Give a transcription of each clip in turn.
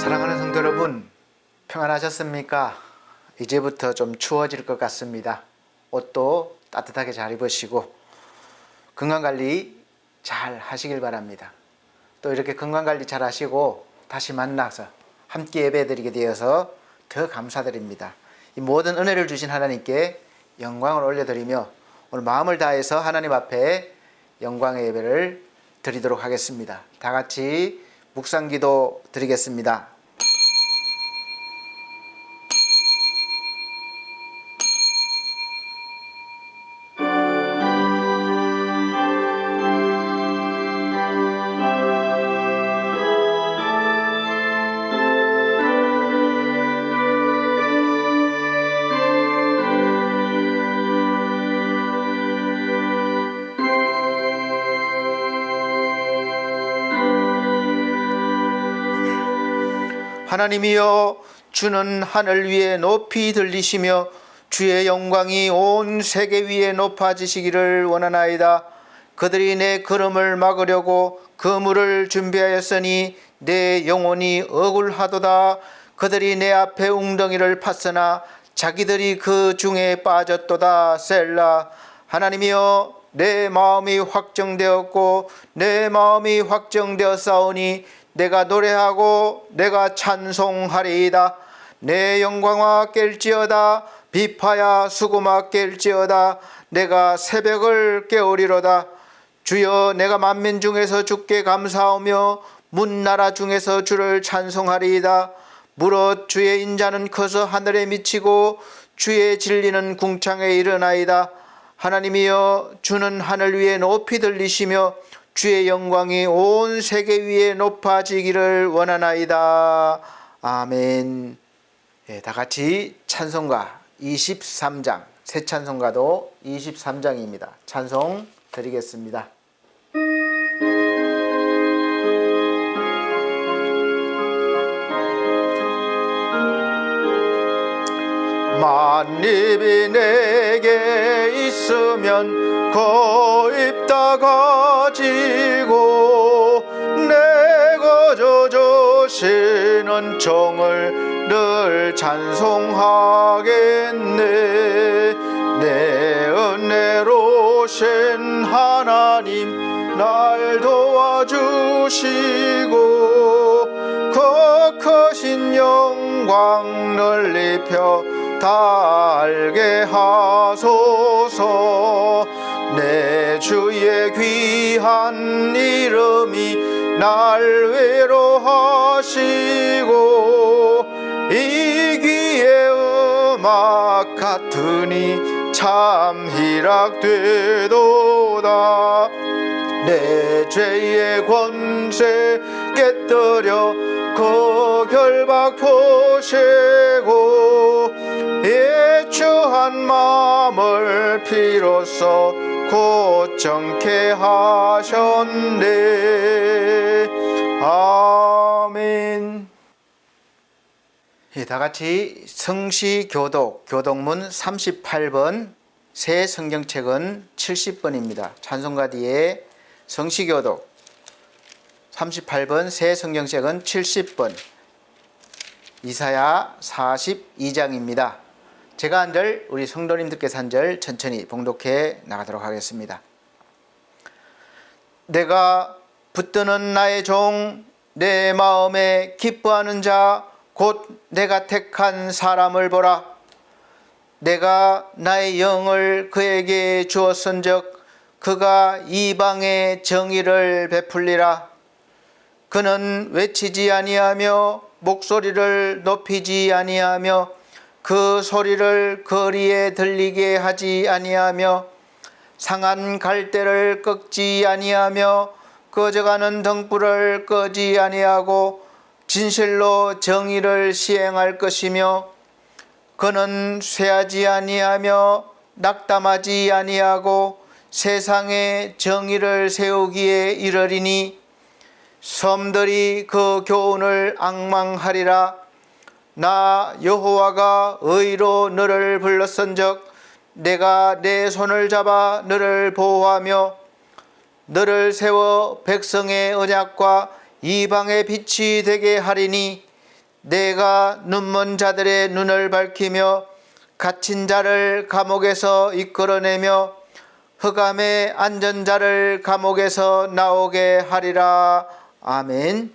사랑하는 성도 여러분, 평안하셨습니까? 이제부터 좀 추워질 것 같습니다. 옷도 따뜻하게 잘 입으시고 건강관리 잘 하시길 바랍니다. 또 이렇게 건강관리 잘 하시고 다시 만나서 함께 예배드리게 되어서 더 감사드립니다. 이 모든 은혜를 주신 하나님께 영광을 올려드리며 오늘 마음을 다해서 하나님 앞에 영광의 예배를 드리도록 하겠습니다. 다 같이 묵상기도 드리겠습니다. 하나님이여, 주는 하늘 위에 높이 들리시며 주의 영광이 온 세계 위에 높아지시기를 원하나이다. 그들이 내 걸음을 막으려고 그물을 준비하였으니 내 영혼이 억울하도다. 그들이 내 앞에 웅덩이를 팠으나 자기들이 그 중에 빠졌도다. 셀라. 하나님이여, 내 마음이 확정되었고 내 마음이 확정되었사오니 내가 노래하고 내가 찬송하리이다. 내 영광아 깰지어다. 비파야 수고마 깰지어다. 내가 새벽을 깨우리로다. 주여, 내가 만민 중에서 주께 감사하며 문나라 중에서 주를 찬송하리이다. 무릇 주의 인자는 커서 하늘에 미치고 주의 진리는 궁창에 이르나이다. 하나님이여, 주는 하늘 위에 높이 들리시며 주의 영광이 온 세계 위에 높아지기를 원하나이다. 아멘. 다 같이 찬송가 23장, 새 찬송가도 23장입니다. 찬송 드리겠습니다. 만입이 내게 있으면 거입 다 가지고 내가 저 주시는 종을 늘 찬송하겠네. 내 은혜로신 하나님 날 도와주시고 그 크신 영광 널리 펴 달게 하소서. 내 주의 귀한 이름이 날 위로하시고 이 귀의 음악 같으니 참 희락되도다. 내 죄의 권세 깨뜨려 그 결박 푸시고 예추한 마음을 비로소 고정케 하셨네. 아멘. 다 같이 성시교독 교독문 38번, 새 성경책은 70번입니다. 찬송가 뒤에 성시교독 38번, 새 성경책은 70번, 이사야 42장입니다. 제가 한 절, 우리 성도님들께서 한 절 천천히 봉독해 나가도록 하겠습니다. 내가 붙드는 나의 종, 내 마음에 기뻐하는 자, 곧 내가 택한 사람을 보라. 내가 나의 영을 그에게 주었은즉 그가 이방에 정의를 베풀리라. 그는 외치지 아니하며 목소리를 높이지 아니하며 그 소리를 거리에 들리게 하지 아니하며 상한 갈대를 꺾지 아니하며 꺼져가는 등불을 끄지 아니하고 진실로 정의를 시행할 것이며 그는 쇠하지 아니하며 낙담하지 아니하고 세상에 정의를 세우기에 이르리니 섬들이 그 교훈을 앙망하리라. 나 여호와가 의로 너를 불렀은즉 내가 내 손을 잡아 너를 보호하며 너를 세워 백성의 언약과 이방의 빛이 되게 하리니 내가 눈먼 자들의 눈을 밝히며 갇힌 자를 감옥에서 이끌어내며 흑암의 앉은 자를 감옥에서 나오게 하리라. 아멘.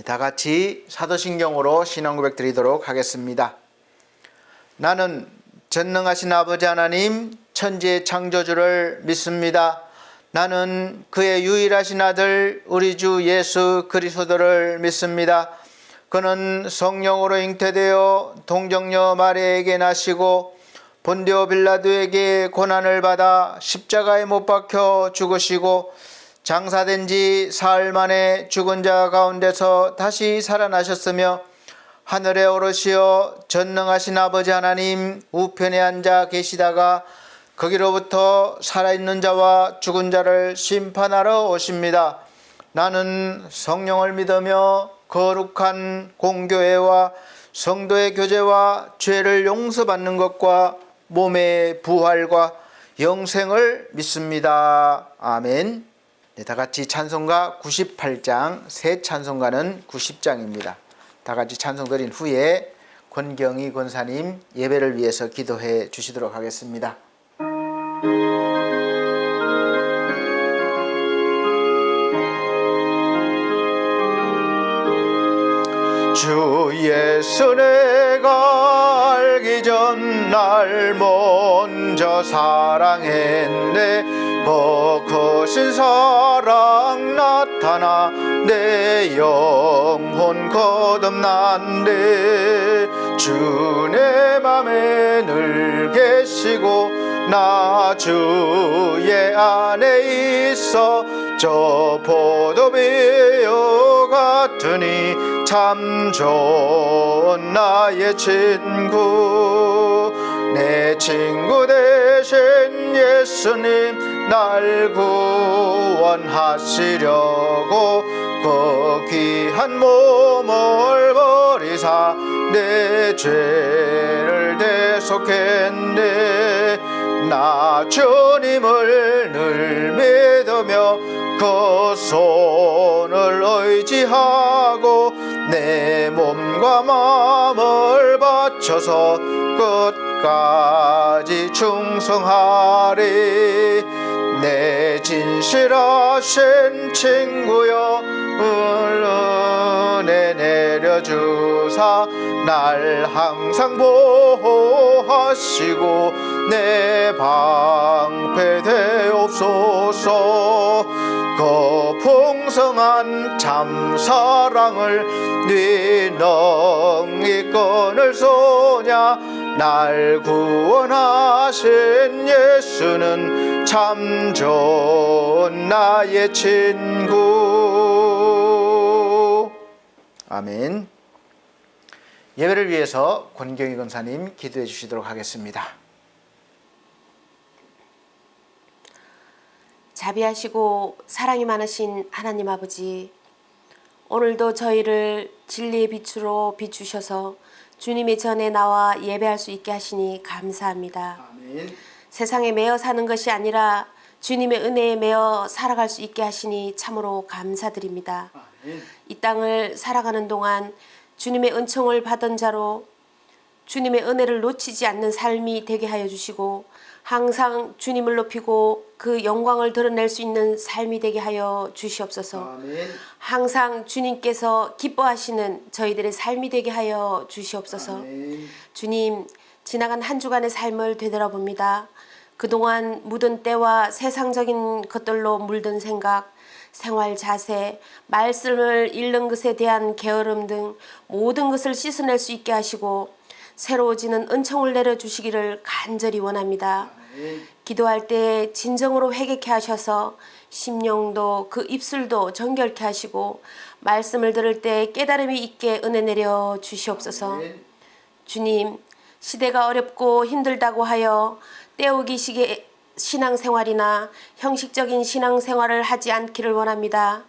다 같이 사도신경으로 신앙 고백 드리도록 하겠습니다. 나는 전능하신 아버지 하나님 천지의 창조주를 믿습니다. 나는 그의 유일하신 아들 우리 주 예수 그리스도를 믿습니다. 그는 성령으로 잉태되어 동정녀 마리아에게 나시고 본디오 빌라도에게 고난을 받아 십자가에 못 박혀 죽으시고 장사된 지 사흘 만에 죽은 자 가운데서 다시 살아나셨으며 하늘에 오르시어 전능하신 아버지 하나님 우편에 앉아 계시다가 거기로부터 살아있는 자와 죽은 자를 심판하러 오십니다. 나는 성령을 믿으며 거룩한 공교회와 성도의 교제와 죄를 용서받는 것과 몸의 부활과 영생을 믿습니다. 아멘. 네, 다 같이 찬송가 98장, 새 찬송가는 90장입니다. 다 같이 찬송 드린 후에 권경희 권사님 예배를 위해서 기도해 주시도록 하겠습니다. 주 예수 내가 알기 전 날 먼저 사랑했네. 그 크신 사랑 나타나 내 영혼 거듭난대. 주 내 맘에 늘 계시고 나 주의 안에 있어 저 포도비와 같으니 참 좋은 나의 친구. 내 친구 되신 예수님 날 구원하시려고 그 귀한 몸을 버리사 내 죄를 대속했네. 나 주님을 늘 믿으며 그 손을 의지하고 내 몸과 마음을 바쳐서 끝까지 충성하리. 내 진실하신 친구여 은혜 내려주사 날 항상 보호하시고 내 방패 되옵소서. 그 풍성한 참사랑을 네 능히 끊을 소냐. 날 구원하신 예수는 참 좋은 나의 친구. 아멘. 예배를 위해서 권경희 권사님 기도해 주시도록 하겠습니다. 자비하시고 사랑이 많으신 하나님 아버지, 오늘도 저희를 진리의 빛으로 비추셔서 주님의 전에 나와 예배할 수 있게 하시니 감사합니다. 아멘. 세상에 매여 사는 것이 아니라 주님의 은혜에 매여 살아갈 수 있게 하시니 참으로 감사드립니다. 아멘. 이 땅을 살아가는 동안 주님의 은총을 받은 자로 주님의 은혜를 놓치지 않는 삶이 되게 하여 주시고 항상 주님을 높이고 그 영광을 드러낼 수 있는 삶이 되게 하여 주시옵소서. 아멘. 항상 주님께서 기뻐하시는 저희들의 삶이 되게 하여 주시옵소서. 아멘. 주님, 지나간 한 주간의 삶을 되돌아봅니다. 그동안 묻은 때와 세상적인 것들로 물든 생각, 생활 자세, 말씀을 읽는 것에 대한 게으름 등 모든 것을 씻어낼 수 있게 하시고 새로워지는 은총을 내려주시기를 간절히 원합니다. 기도할 때 진정으로 회개케 하셔서 심령도 그 입술도 정결케 하시고 말씀을 들을 때 깨달음이 있게 은혜 내려 주시옵소서. 주님, 시대가 어렵고 힘들다고 하여 때우기식의 신앙생활이나 형식적인 신앙생활을 하지 않기를 원합니다.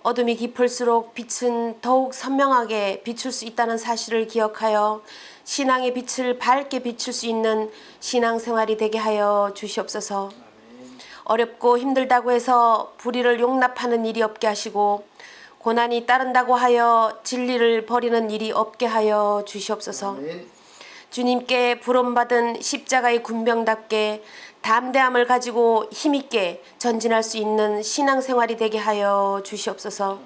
어둠이 깊을수록 빛은 더욱 선명하게 비출 수 있다는 사실을 기억하여 신앙의 빛을 밝게 비출 수 있는 신앙생활이 되게 하여 주시옵소서. 어렵고 힘들다고 해서 불의를 용납하는 일이 없게 하시고 고난이 따른다고 하여 진리를 버리는 일이 없게 하여 주시옵소서. 주님께 부름받은 십자가의 군병답게 담대함을 가지고 힘있게 전진할 수 있는 신앙생활이 되게 하여 주시옵소서.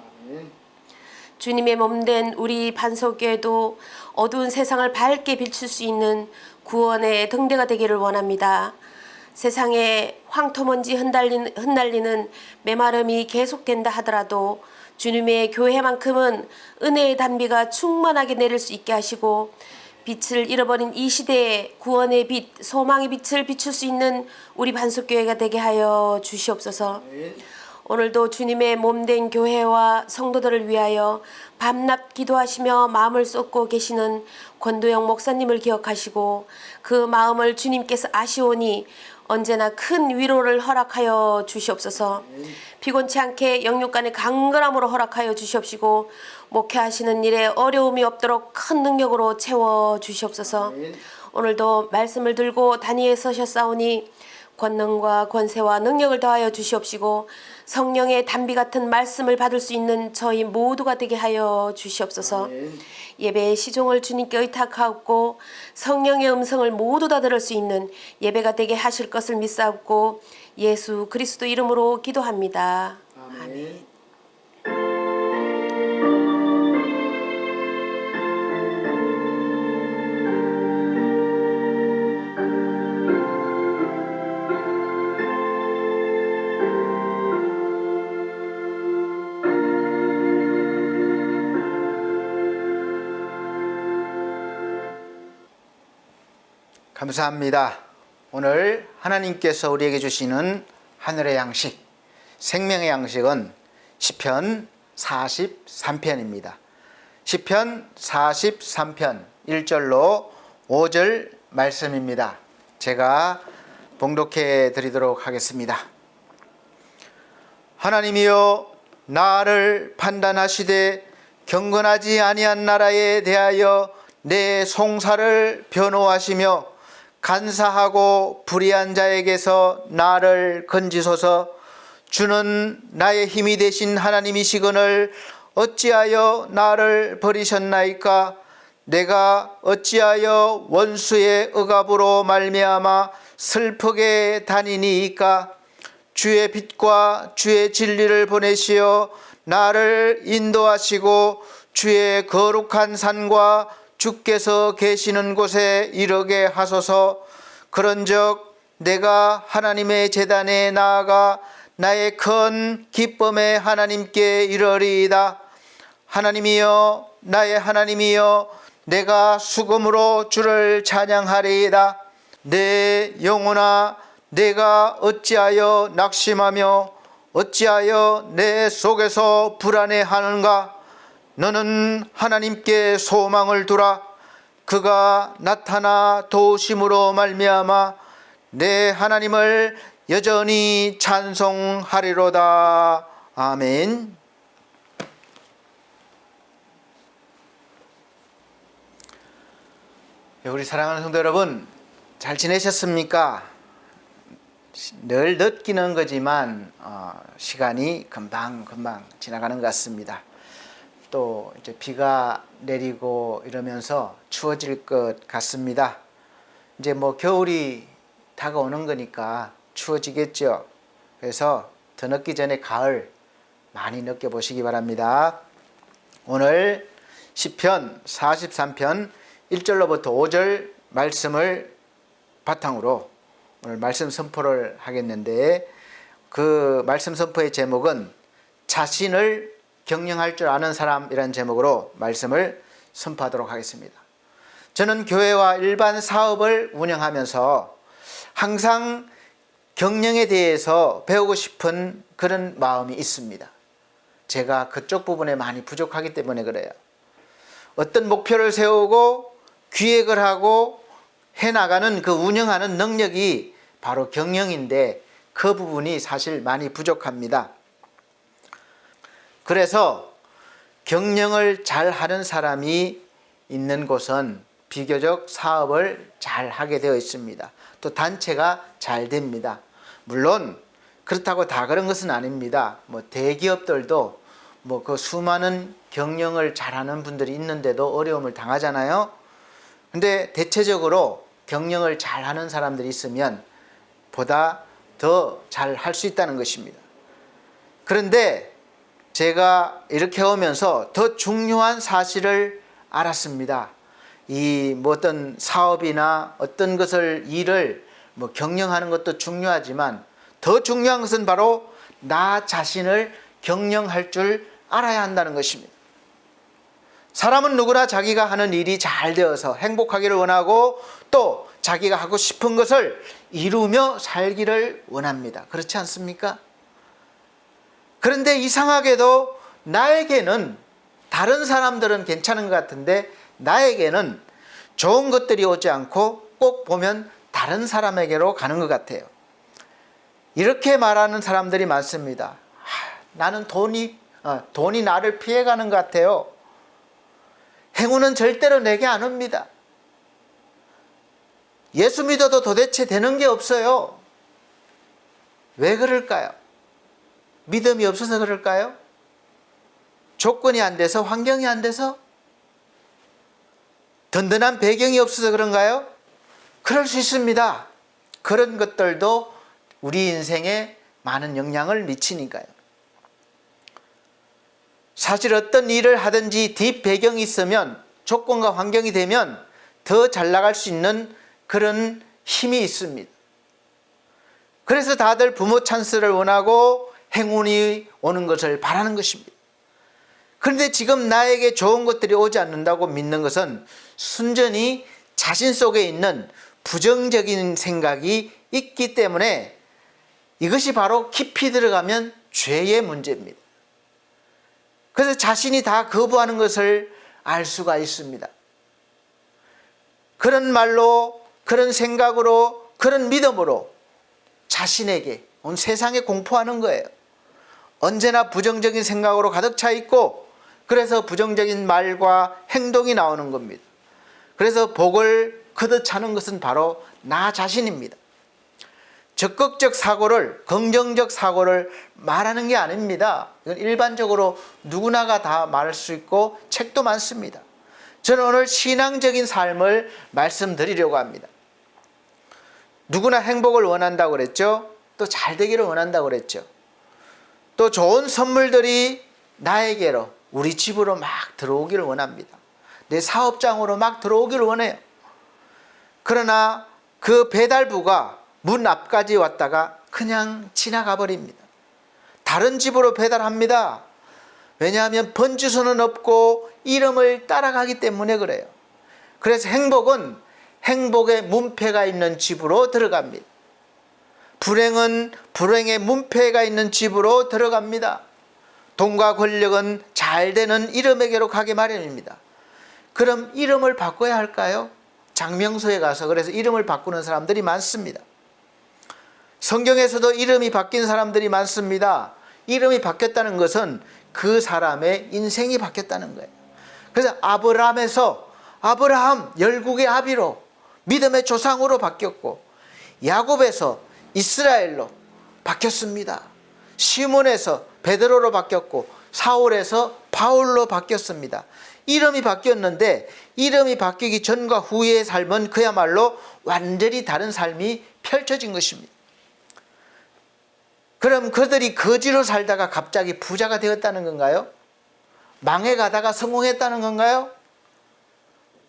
주님의 몸된 우리 반석교회도 어두운 세상을 밝게 비출 수 있는 구원의 등대가 되기를 원합니다. 세상에 황토먼지 흩날리는 메마름이 계속된다 하더라도 주님의 교회만큼은 은혜의 단비가 충만하게 내릴 수 있게 하시고 빛을 잃어버린 이 시대에 구원의 빛, 소망의 빛을 비출 수 있는 우리 반석교회가 되게 하여 주시옵소서. 오늘도 주님의 몸된 교회와 성도들을 위하여 밤낮 기도하시며 마음을 쏟고 계시는 권도영 목사님을 기억하시고 그 마음을 주님께서 아시오니 언제나 큰 위로를 허락하여 주시옵소서. 피곤치 않게 영육간의 강건함으로 허락하여 주시옵시고 목회하시는 일에 어려움이 없도록 큰 능력으로 채워 주시옵소서. 오늘도 말씀을 들고 단위에 서셨사오니 권능과 권세와 능력을 더하여 주시옵시고 성령의 단비 같은 말씀을 받을 수 있는 저희 모두가 되게 하여 주시옵소서. 예배의 시종을 주님께 의탁하옵고 성령의 음성을 모두 다 들을 수 있는 예배가 되게 하실 것을 믿사옵고 예수 그리스도 이름으로 기도합니다. 아멘. 감사합니다. 오늘 하나님께서 우리에게 주시는 하늘의 양식, 생명의 양식은 시편 43편입니다. 시편 43편 1절로 5절 말씀입니다. 제가 봉독해 드리도록 하겠습니다. 하나님이여 나를 판단하시되 경건하지 아니한 나라에 대하여 내 송사를 변호하시며 간사하고 불의한 자에게서 나를 건지소서. 주는 나의 힘이 되신 하나님이시거늘 어찌하여 나를 버리셨나이까? 내가 어찌하여 원수의 억압으로 말미암아 슬프게 다니니이까? 주의 빛과 주의 진리를 보내시어 나를 인도하시고 주의 거룩한 산과 주께서 계시는 곳에 이르게 하소서. 그런즉 내가 하나님의 제단에 나아가 나의 큰 기쁨의 하나님께 이르리이다. 하나님이여 나의 하나님이여 내가 수금으로 주를 찬양하리이다. 내 영혼아 내가 어찌하여 낙심하며 어찌하여 내 속에서 불안해하는가? 너는 하나님께 소망을 두라. 그가 나타나 도우심으로 말미암아 내 하나님을 여전히 찬송하리로다. 아멘. 우리 사랑하는 성도 여러분, 잘 지내셨습니까? 늘 느끼는 거지만 시간이 금방 지나가는 것 같습니다. 또 이제 비가 내리고 이러면서 추워질 것 같습니다. 이제 뭐 겨울이 다가오는 거니까 추워지겠죠. 그래서 더 늦기 전에 가을 많이 느껴보시기 바랍니다. 오늘 시편 43편 1절로부터 5절 말씀을 바탕으로 오늘 말씀 선포를 하겠는데, 그 말씀 선포의 제목은 자신을 경영할 줄 아는 사람이라는 제목으로 말씀을 선포하도록 하겠습니다. 저는 교회와 일반 사업을 운영하면서 항상 경영에 대해서 배우고 싶은 그런 마음이 있습니다. 제가 그쪽 부분에 많이 부족하기 때문에 그래요. 어떤 목표를 세우고 기획을 하고 해나가는 그 운영하는 능력이 바로 경영인데 그 부분이 사실 많이 부족합니다. 그래서 경영을 잘 하는 사람이 있는 곳은 비교적 사업을 잘 하게 되어 있습니다. 또 단체가 잘 됩니다. 물론 그렇다고 다 그런 것은 아닙니다. 뭐 대기업들도 뭐 그 수많은 경영을 잘하는 분들이 있는데도 어려움을 당하잖아요. 근데 대체적으로 경영을 잘하는 사람들이 있으면 보다 더 잘 할 수 있다는 것입니다. 그런데 제가 이렇게 오면서 더 중요한 사실을 알았습니다. 이 뭐 어떤 사업이나 어떤 것을 일을 뭐 경영하는 것도 중요하지만 더 중요한 것은 바로 나 자신을 경영할 줄 알아야 한다는 것입니다. 사람은 누구나 자기가 하는 일이 잘 되어서 행복하기를 원하고 또 자기가 하고 싶은 것을 이루며 살기를 원합니다. 그렇지 않습니까? 그런데 이상하게도 나에게는 다른 사람들은 괜찮은 것 같은데 나에게는 좋은 것들이 오지 않고 꼭 보면 다른 사람에게로 가는 것 같아요. 이렇게 말하는 사람들이 많습니다. 나는 돈이 나를 피해가는 것 같아요. 행운은 절대로 내게 안 옵니다. 예수 믿어도 도대체 되는 게 없어요. 왜 그럴까요? 믿음이 없어서 그럴까요? 조건이 안 돼서, 환경이 안 돼서? 든든한 배경이 없어서 그런가요? 그럴 수 있습니다. 그런 것들도 우리 인생에 많은 영향을 미치니까요. 사실 어떤 일을 하든지 뒷배경이 있으면, 조건과 환경이 되면 더 잘 나갈 수 있는 그런 힘이 있습니다. 그래서 다들 부모 찬스를 원하고 행운이 오는 것을 바라는 것입니다. 그런데 지금 나에게 좋은 것들이 오지 않는다고 믿는 것은 순전히 자신 속에 있는 부정적인 생각이 있기 때문에 이것이 바로 깊이 들어가면 죄의 문제입니다. 그래서 자신이 다 거부하는 것을 알 수가 있습니다. 그런 말로, 그런 생각으로, 그런 믿음으로 자신에게 온 세상에 공포하는 거예요. 언제나 부정적인 생각으로 가득 차 있고 그래서 부정적인 말과 행동이 나오는 겁니다. 그래서 복을 거듭 차는 것은 바로 나 자신입니다. 적극적 사고를, 긍정적 사고를 말하는 게 아닙니다. 이건 일반적으로 누구나가 다 말할 수 있고 책도 많습니다. 저는 오늘 신앙적인 삶을 말씀드리려고 합니다. 누구나 행복을 원한다고 그랬죠. 또 잘 되기를 원한다고 그랬죠. 또 좋은 선물들이 나에게로, 우리 집으로 막 들어오기를 원합니다. 내 사업장으로 막 들어오기를 원해요. 그러나 그 배달부가 문 앞까지 왔다가 그냥 지나가 버립니다. 다른 집으로 배달합니다. 왜냐하면 번지수는 없고 이름을 따라가기 때문에 그래요. 그래서 행복은 행복의 문패가 있는 집으로 들어갑니다. 불행은 불행의 문패가 있는 집으로 들어갑니다. 돈과 권력은 잘 되는 이름에게로 가게 마련입니다. 그럼 이름을 바꿔야 할까요? 장명소에 가서 그래서 이름을 바꾸는 사람들이 많습니다. 성경에서도 이름이 바뀐 사람들이 많습니다. 이름이 바뀌었다는 것은 그 사람의 인생이 바뀌었다는 거예요. 그래서 아브라함에서 아브라함, 열국의 아비로 믿음의 조상으로 바뀌었고, 야곱에서 이스라엘로 바뀌었습니다. 시몬에서 베드로로 바뀌었고, 사울에서 바울로 바뀌었습니다. 이름이 바뀌었는데 이름이 바뀌기 전과 후의 삶은 그야말로 완전히 다른 삶이 펼쳐진 것입니다. 그럼 그들이 거지로 살다가 갑자기 부자가 되었다는 건가요? 망해가다가 성공했다는 건가요?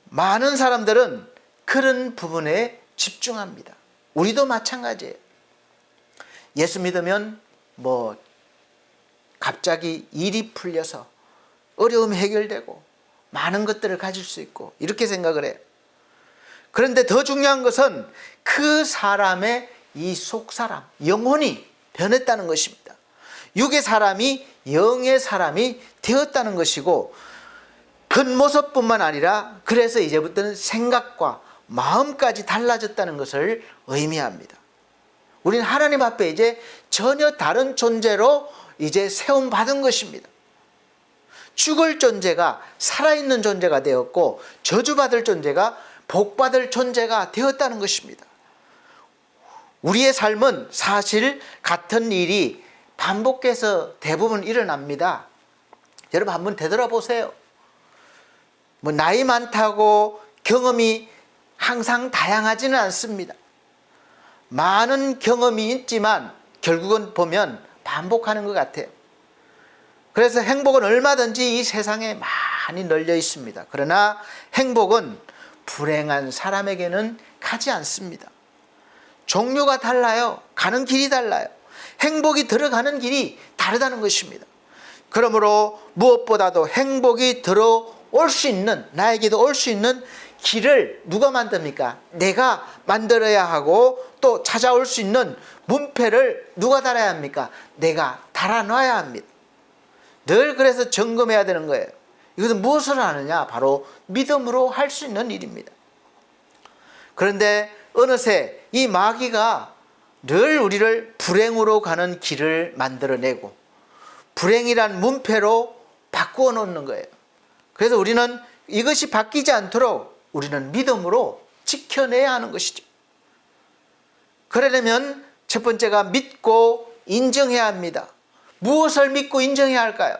많은 사람들은 그런 부분에 집중합니다. 우리도 마찬가지예요. 예수 믿으면 뭐 갑자기 일이 풀려서 어려움이 해결되고 많은 것들을 가질 수 있고 이렇게 생각을 해요. 그런데 더 중요한 것은 그 사람의 이 속사람, 영혼이 변했다는 것입니다. 육의 사람이 영의 사람이 되었다는 것이고, 겉모습뿐만 아니라 그래서 이제부터는 생각과 마음까지 달라졌다는 것을 의미합니다. 우리는 하나님 앞에 이제 전혀 다른 존재로 이제 세움받은 것입니다. 죽을 존재가 살아있는 존재가 되었고, 저주받을 존재가 복받을 존재가 되었다는 것입니다. 우리의 삶은 사실 같은 일이 반복해서 대부분 일어납니다. 여러분 한번 되돌아보세요. 뭐 나이 많다고 경험이 항상 다양하지는 않습니다. 많은 경험이 있지만 결국은 보면 반복하는 것 같아요. 그래서 행복은 얼마든지 이 세상에 많이 널려 있습니다. 그러나 행복은 불행한 사람에게는 가지 않습니다. 종류가 달라요. 가는 길이 달라요. 행복이 들어가는 길이 다르다는 것입니다. 그러므로 무엇보다도 행복이 들어올 수 있는, 나에게도 올 수 있는 길을 누가 만듭니까? 내가 만들어야 하고, 또 찾아올 수 있는 문패를 누가 달아야 합니까? 내가 달아놔야 합니다. 늘 그래서 점검해야 되는 거예요. 이것은 무엇을 하느냐? 바로 믿음으로 할 수 있는 일입니다. 그런데 어느새 이 마귀가 늘 우리를 불행으로 가는 길을 만들어내고 불행이란 문패로 바꾸어 놓는 거예요. 그래서 우리는 이것이 바뀌지 않도록 우리는 믿음으로 지켜내야 하는 것이죠. 그러려면 첫 번째가 믿고 인정해야 합니다. 무엇을 믿고 인정해야 할까요?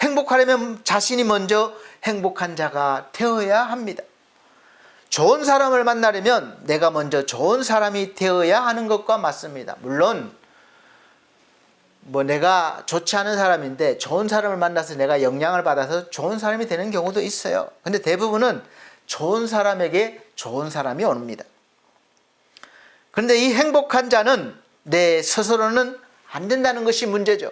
행복하려면 자신이 먼저 행복한 자가 되어야 합니다. 좋은 사람을 만나려면 내가 먼저 좋은 사람이 되어야 하는 것과 맞습니다. 물론 내가 좋지 않은 사람인데 좋은 사람을 만나서 내가 영향을 받아서 좋은 사람이 되는 경우도 있어요. 근데 대부분은 좋은 사람에게 좋은 사람이 옵니다. 그런데 이 행복한 자는 내 스스로는 안 된다는 것이 문제죠.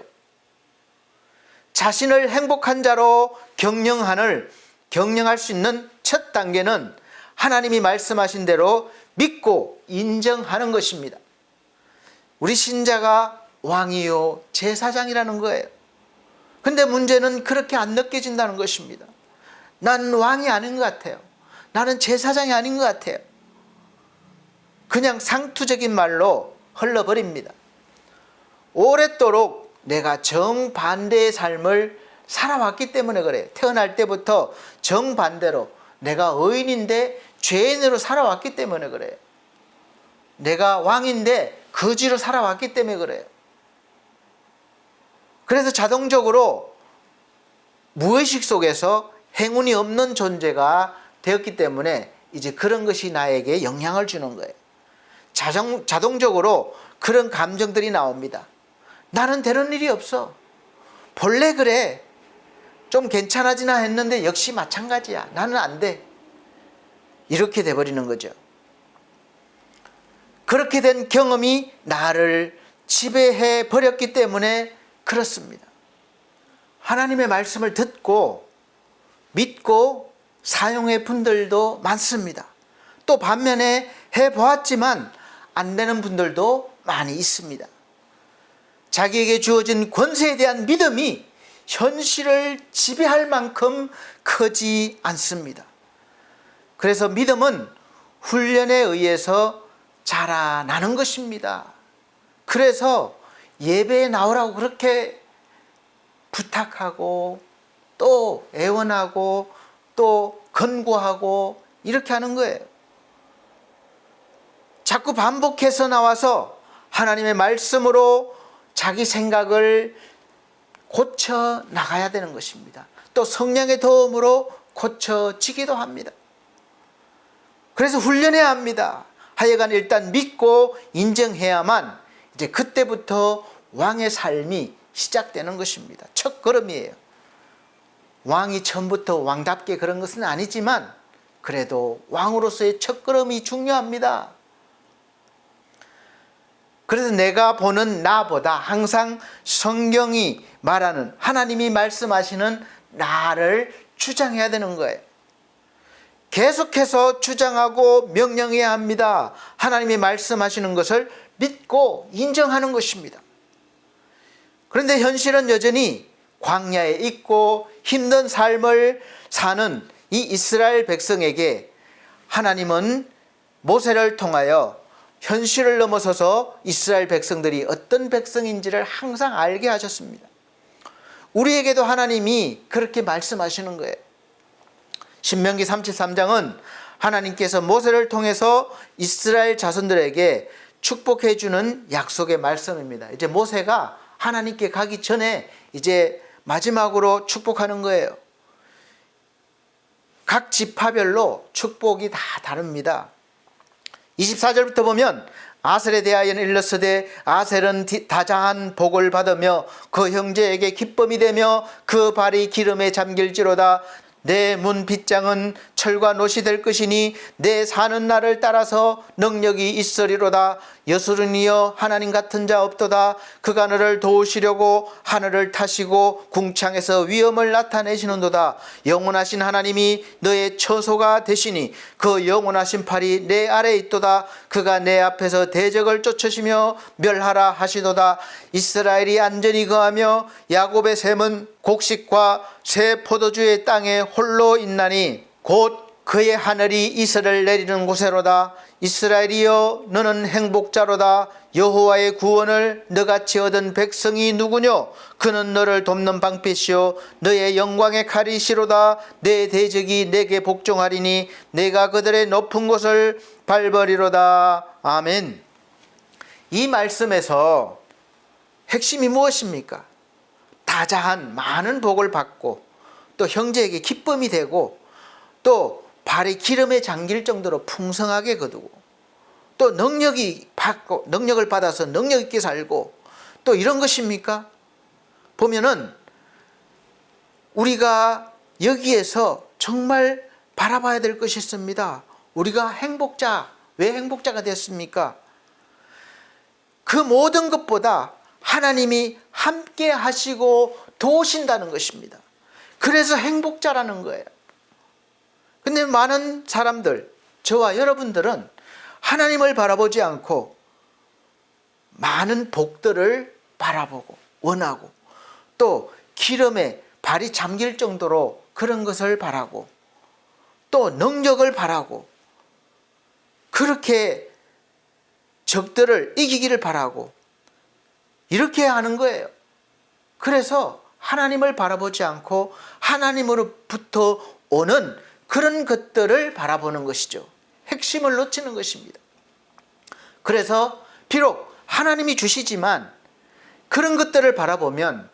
자신을 행복한 자로 경영할 수 있는 첫 단계는 하나님이 말씀하신 대로 믿고 인정하는 것입니다. 우리 신자가 왕이요 제사장이라는 거예요. 근데 문제는 그렇게 안 느껴진다는 것입니다. 난 왕이 아닌 것 같아요. 나는 제사장이 아닌 것 같아요. 그냥 상투적인 말로 흘러버립니다. 오랫도록 내가 정반대의 삶을 살아왔기 때문에 그래요. 태어날 때부터 정반대로 내가 의인인데 죄인으로 살아왔기 때문에 그래요. 내가 왕인데 거지로 살아왔기 때문에 그래요. 그래서 자동적으로 무의식 속에서 행운이 없는 존재가 되었기 때문에 이제 그런 것이 나에게 영향을 주는 거예요. 자동적으로 그런 감정들이 나옵니다. 나는 되는 일이 없어. 본래 그래. 좀 괜찮아지나 했는데 역시 마찬가지야. 나는 안 돼. 이렇게 돼버리는 거죠. 그렇게 된 경험이 나를 지배해 버렸기 때문에 그렇습니다. 하나님의 말씀을 듣고 믿고 사용해 분들도 많습니다. 또 반면에 해보았지만 안 되는 분들도 많이 있습니다. 자기에게 주어진 권세에 대한 믿음이 현실을 지배할 만큼 크지 않습니다. 그래서 믿음은 훈련에 의해서 자라나는 것입니다. 그래서 예배에 나오라고 그렇게 부탁하고 또 애원하고 또 권고하고 이렇게 하는 거예요. 자꾸 반복해서 나와서 하나님의 말씀으로 자기 생각을 고쳐 나가야 되는 것입니다. 또 성령의 도움으로 고쳐지기도 합니다. 그래서 훈련해야 합니다. 하여간 일단 믿고 인정해야만 이제 그때부터 왕의 삶이 시작되는 것입니다. 첫 걸음이에요. 왕이 처음부터 왕답게 그런 것은 아니지만 그래도 왕으로서의 첫 걸음이 중요합니다. 그래서 내가 보는 나보다 항상 성경이 말하는, 하나님이 말씀하시는 나를 주장해야 되는 거예요. 계속해서 주장하고 명령해야 합니다. 하나님이 말씀하시는 것을 믿고 인정하는 것입니다. 그런데 현실은 여전히 광야에 있고 힘든 삶을 사는 이 이스라엘 백성에게 하나님은 모세를 통하여 현실을 넘어서서 이스라엘 백성들이 어떤 백성인지를 항상 알게 하셨습니다. 우리에게도 하나님이 그렇게 말씀하시는 거예요. 신명기 33장은 하나님께서 모세를 통해서 이스라엘 자손들에게 축복해 주는 약속의 말씀입니다. 이제 모세가 하나님께 가기 전에 이제 마지막으로 축복하는 거예요. 각 지파별로 축복이 다 다릅니다. 24절부터 보면 아셀에 대하여 일렀으되 아셀은 다자한 복을 받으며 그 형제에게 기쁨이 되며 그 발이 기름에 잠길지로다. 내 문 빗장은 철과 놋이 될 것이니 내 사는 날을 따라서 능력이 있으리로다. 여수른이여 하나님 같은 자 없도다. 그가 너를 도우시려고 하늘을 타시고 궁창에서 위엄을 나타내시는도다. 영원하신 하나님이 너의 처소가 되시니 그 영원하신 팔이 내 아래에 있도다. 그가 내 앞에서 대적을 쫓으시며 멸하라 하시도다. 이스라엘이 안전히 거하며 야곱의 샘은 곡식과 새 포도주의 땅에 홀로 있나니 곧 그의 하늘이 이슬을 내리는 곳에로다. 이스라엘이여 너는 행복자로다. 여호와의 구원을 너같이 얻은 백성이 누구뇨? 그는 너를 돕는 방패시오 너의 영광의 칼이시로다. 내 대적이 내게 복종하리니 내가 그들의 높은 곳을 밟으리로다. 아멘. 이 말씀에서 핵심이 무엇입니까? 다자한 많은 복을 받고 또 형제에게 기쁨이 되고 또 발이 기름에 잠길 정도로 풍성하게 거두고 또 능력을 받아서 능력 있게 살고 또 이런 것입니까? 보면은 우리가 여기에서 정말 바라봐야 될 것이 있습니다. 우리가 행복자, 왜 행복자가 됐습니까? 그 모든 것보다 하나님이 함께 하시고 도우신다는 것입니다. 그래서 행복자라는 거예요. 근데 많은 사람들, 저와 여러분들은 하나님을 바라보지 않고 많은 복들을 바라보고 원하고 또 기름에 발이 잠길 정도로 그런 것을 바라고 또 능력을 바라고 그렇게 적들을 이기기를 바라고 이렇게 하는 거예요. 그래서 하나님을 바라보지 않고 하나님으로부터 오는 그런 것들을 바라보는 것이죠. 핵심을 놓치는 것입니다. 그래서 비록 하나님이 주시지만 그런 것들을 바라보면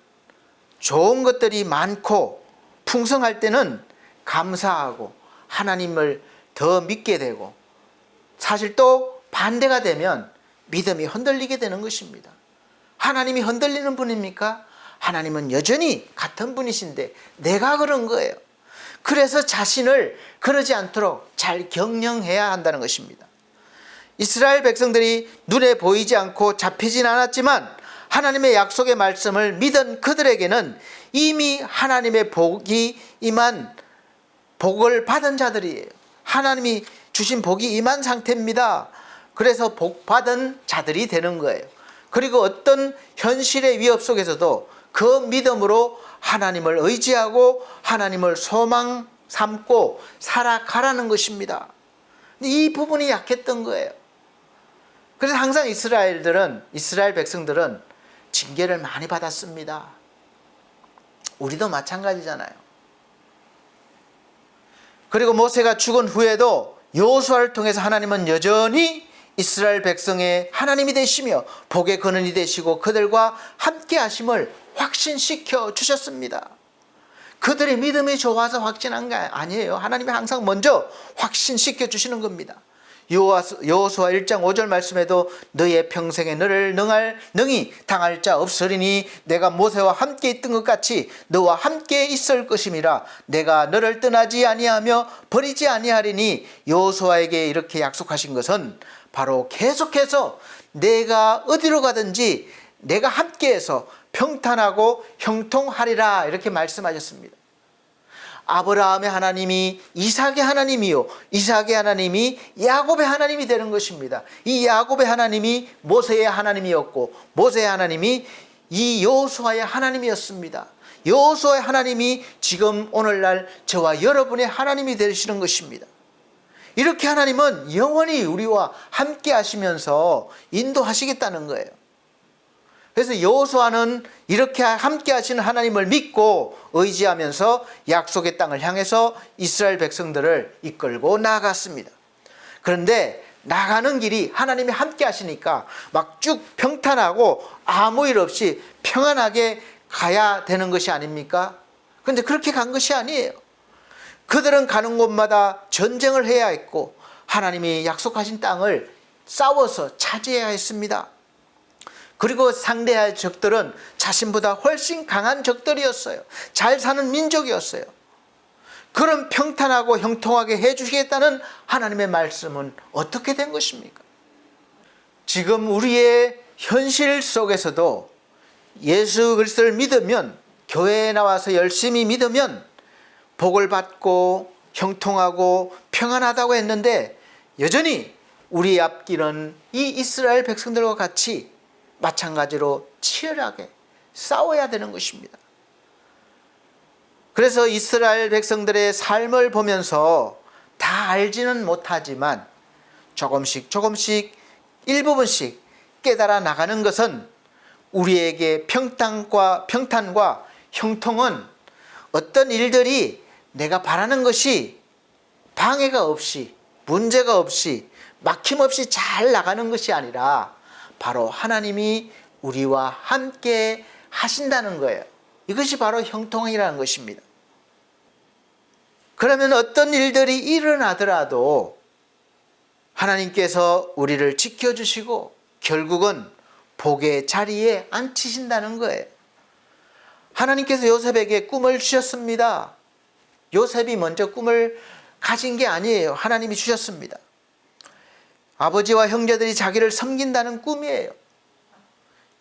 좋은 것들이 많고 풍성할 때는 감사하고 하나님을 더 믿게 되고 사실 또 반대가 되면 믿음이 흔들리게 되는 것입니다. 하나님이 흔들리는 분입니까? 하나님은 여전히 같은 분이신데 내가 그런 거예요. 그래서 자신을 그러지 않도록 잘 경영해야 한다는 것입니다. 이스라엘 백성들이 눈에 보이지 않고 잡히진 않았지만 하나님의 약속의 말씀을 믿은 그들에게는 이미 하나님의 복이 임한 복을 받은 자들이에요. 하나님이 주신 복이 임한 상태입니다. 그래서 복 받은 자들이 되는 거예요. 그리고 어떤 현실의 위협 속에서도 그 믿음으로 하나님을 의지하고 하나님을 소망 삼고 살아가라는 것입니다. 이 부분이 약했던 거예요. 그래서 항상 이스라엘 백성들은 징계를 많이 받았습니다. 우리도 마찬가지잖아요. 그리고 모세가 죽은 후에도 여호수아를 통해서 하나님은 여전히 이스라엘 백성의 하나님이 되시며 복의 근원이 되시고 그들과 함께 하심을 확신시켜 주셨습니다. 그들의 믿음이 좋아서 확신한 게 아니에요. 하나님이 항상 먼저 확신시켜 주시는 겁니다. 여호수아 1장 5절 말씀에도 너의 평생에 너를 능히 당할 자 없으리니 내가 모세와 함께 있던 것 같이 너와 함께 있을 것임이라. 내가 너를 떠나지 아니하며 버리지 아니하리니. 여호수아에게 이렇게 약속하신 것은 바로 계속해서 내가 어디로 가든지 내가 함께해서 평탄하고 형통하리라 이렇게 말씀하셨습니다. 아브라함의 하나님이 이삭의 하나님이요 이삭의 하나님이 야곱의 하나님이 되는 것입니다. 이 야곱의 하나님이 모세의 하나님이었고 모세의 하나님이 이 여호수아의 하나님이었습니다. 여호수아의 하나님이 지금 오늘날 저와 여러분의 하나님이 되시는 것입니다. 이렇게 하나님은 영원히 우리와 함께 하시면서 인도하시겠다는 거예요. 그래서 여호수아는 이렇게 함께 하시는 하나님을 믿고 의지하면서 약속의 땅을 향해서 이스라엘 백성들을 이끌고 나아갔습니다. 그런데 나가는 길이 하나님이 함께 하시니까 막 쭉 평탄하고 아무 일 없이 평안하게 가야 되는 것이 아닙니까? 그런데 그렇게 간 것이 아니에요. 그들은 가는 곳마다 전쟁을 해야 했고 하나님이 약속하신 땅을 싸워서 차지해야 했습니다. 그리고 상대할 적들은 자신보다 훨씬 강한 적들이었어요. 잘 사는 민족이었어요. 그런 평탄하고 형통하게 해주시겠다는 하나님의 말씀은 어떻게 된 것입니까? 지금 우리의 현실 속에서도 예수 그리스도를 믿으면, 교회에 나와서 열심히 믿으면 복을 받고 형통하고 평안하다고 했는데 여전히 우리의 앞길은 이 이스라엘 백성들과 같이 마찬가지로 치열하게 싸워야 되는 것입니다. 그래서 이스라엘 백성들의 삶을 보면서 다 알지는 못하지만 조금씩 일부분씩 깨달아 나가는 것은 우리에게 평탄과 형통은 어떤 일들이 내가 바라는 것이 방해가 없이, 문제가 없이, 막힘없이 잘 나가는 것이 아니라 바로 하나님이 우리와 함께 하신다는 거예요. 이것이 바로 형통이라는 것입니다. 그러면 어떤 일들이 일어나더라도 하나님께서 우리를 지켜주시고 결국은 복의 자리에 앉히신다는 거예요. 하나님께서 요셉에게 꿈을 주셨습니다. 요셉이 먼저 꿈을 가진 게 아니에요. 하나님이 주셨습니다. 아버지와 형제들이 자기를 섬긴다는 꿈이에요.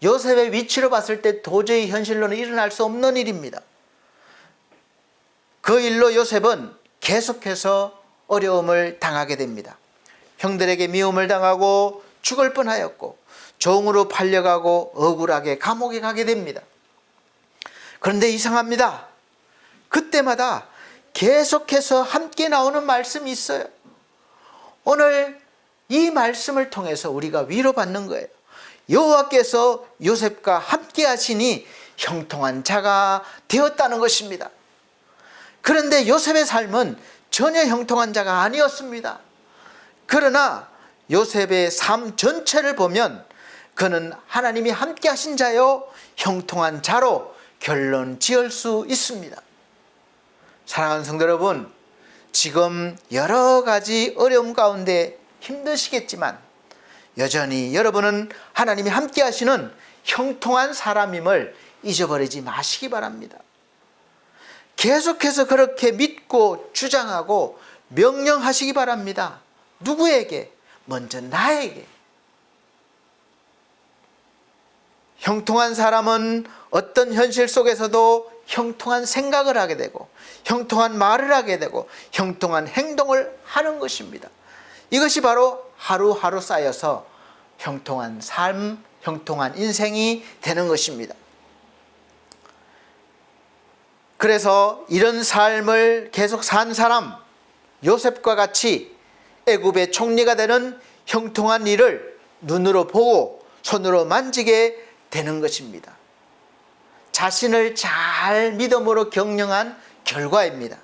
요셉의 위치로 봤을 때 도저히 현실로는 일어날 수 없는 일입니다. 그 일로 요셉은 계속해서 어려움을 당하게 됩니다. 형들에게 미움을 당하고 죽을 뻔하였고 종으로 팔려가고 억울하게 감옥에 가게 됩니다. 그런데 이상합니다. 그때마다 계속해서 함께 나오는 말씀이 있어요. 오늘 이 말씀을 통해서 우리가 위로받는 거예요. 여호와께서 요셉과 함께 하시니 형통한 자가 되었다는 것입니다. 그런데 요셉의 삶은 전혀 형통한 자가 아니었습니다. 그러나 요셉의 삶 전체를 보면 그는 하나님이 함께 하신 자요 형통한 자로 결론 지을 수 있습니다. 사랑하는 성도 여러분, 지금 여러 가지 어려움 가운데 힘드시겠지만 여전히 여러분은 하나님이 함께 하시는 형통한 사람임을 잊어버리지 마시기 바랍니다. 계속해서 그렇게 믿고 주장하고 명령하시기 바랍니다. 누구에게? 먼저 나에게. 형통한 사람은 어떤 현실 속에서도 형통한 생각을 하게 되고 형통한 말을 하게 되고 형통한 행동을 하는 것입니다. 이것이 바로 하루하루 쌓여서 형통한 삶, 형통한 인생이 되는 것입니다. 그래서 이런 삶을 계속 산 사람, 요셉과 같이 애굽의 총리가 되는 형통한 일을 눈으로 보고 손으로 만지게 되는 것입니다. 자신을 잘 믿음으로 경영한 결과입니다.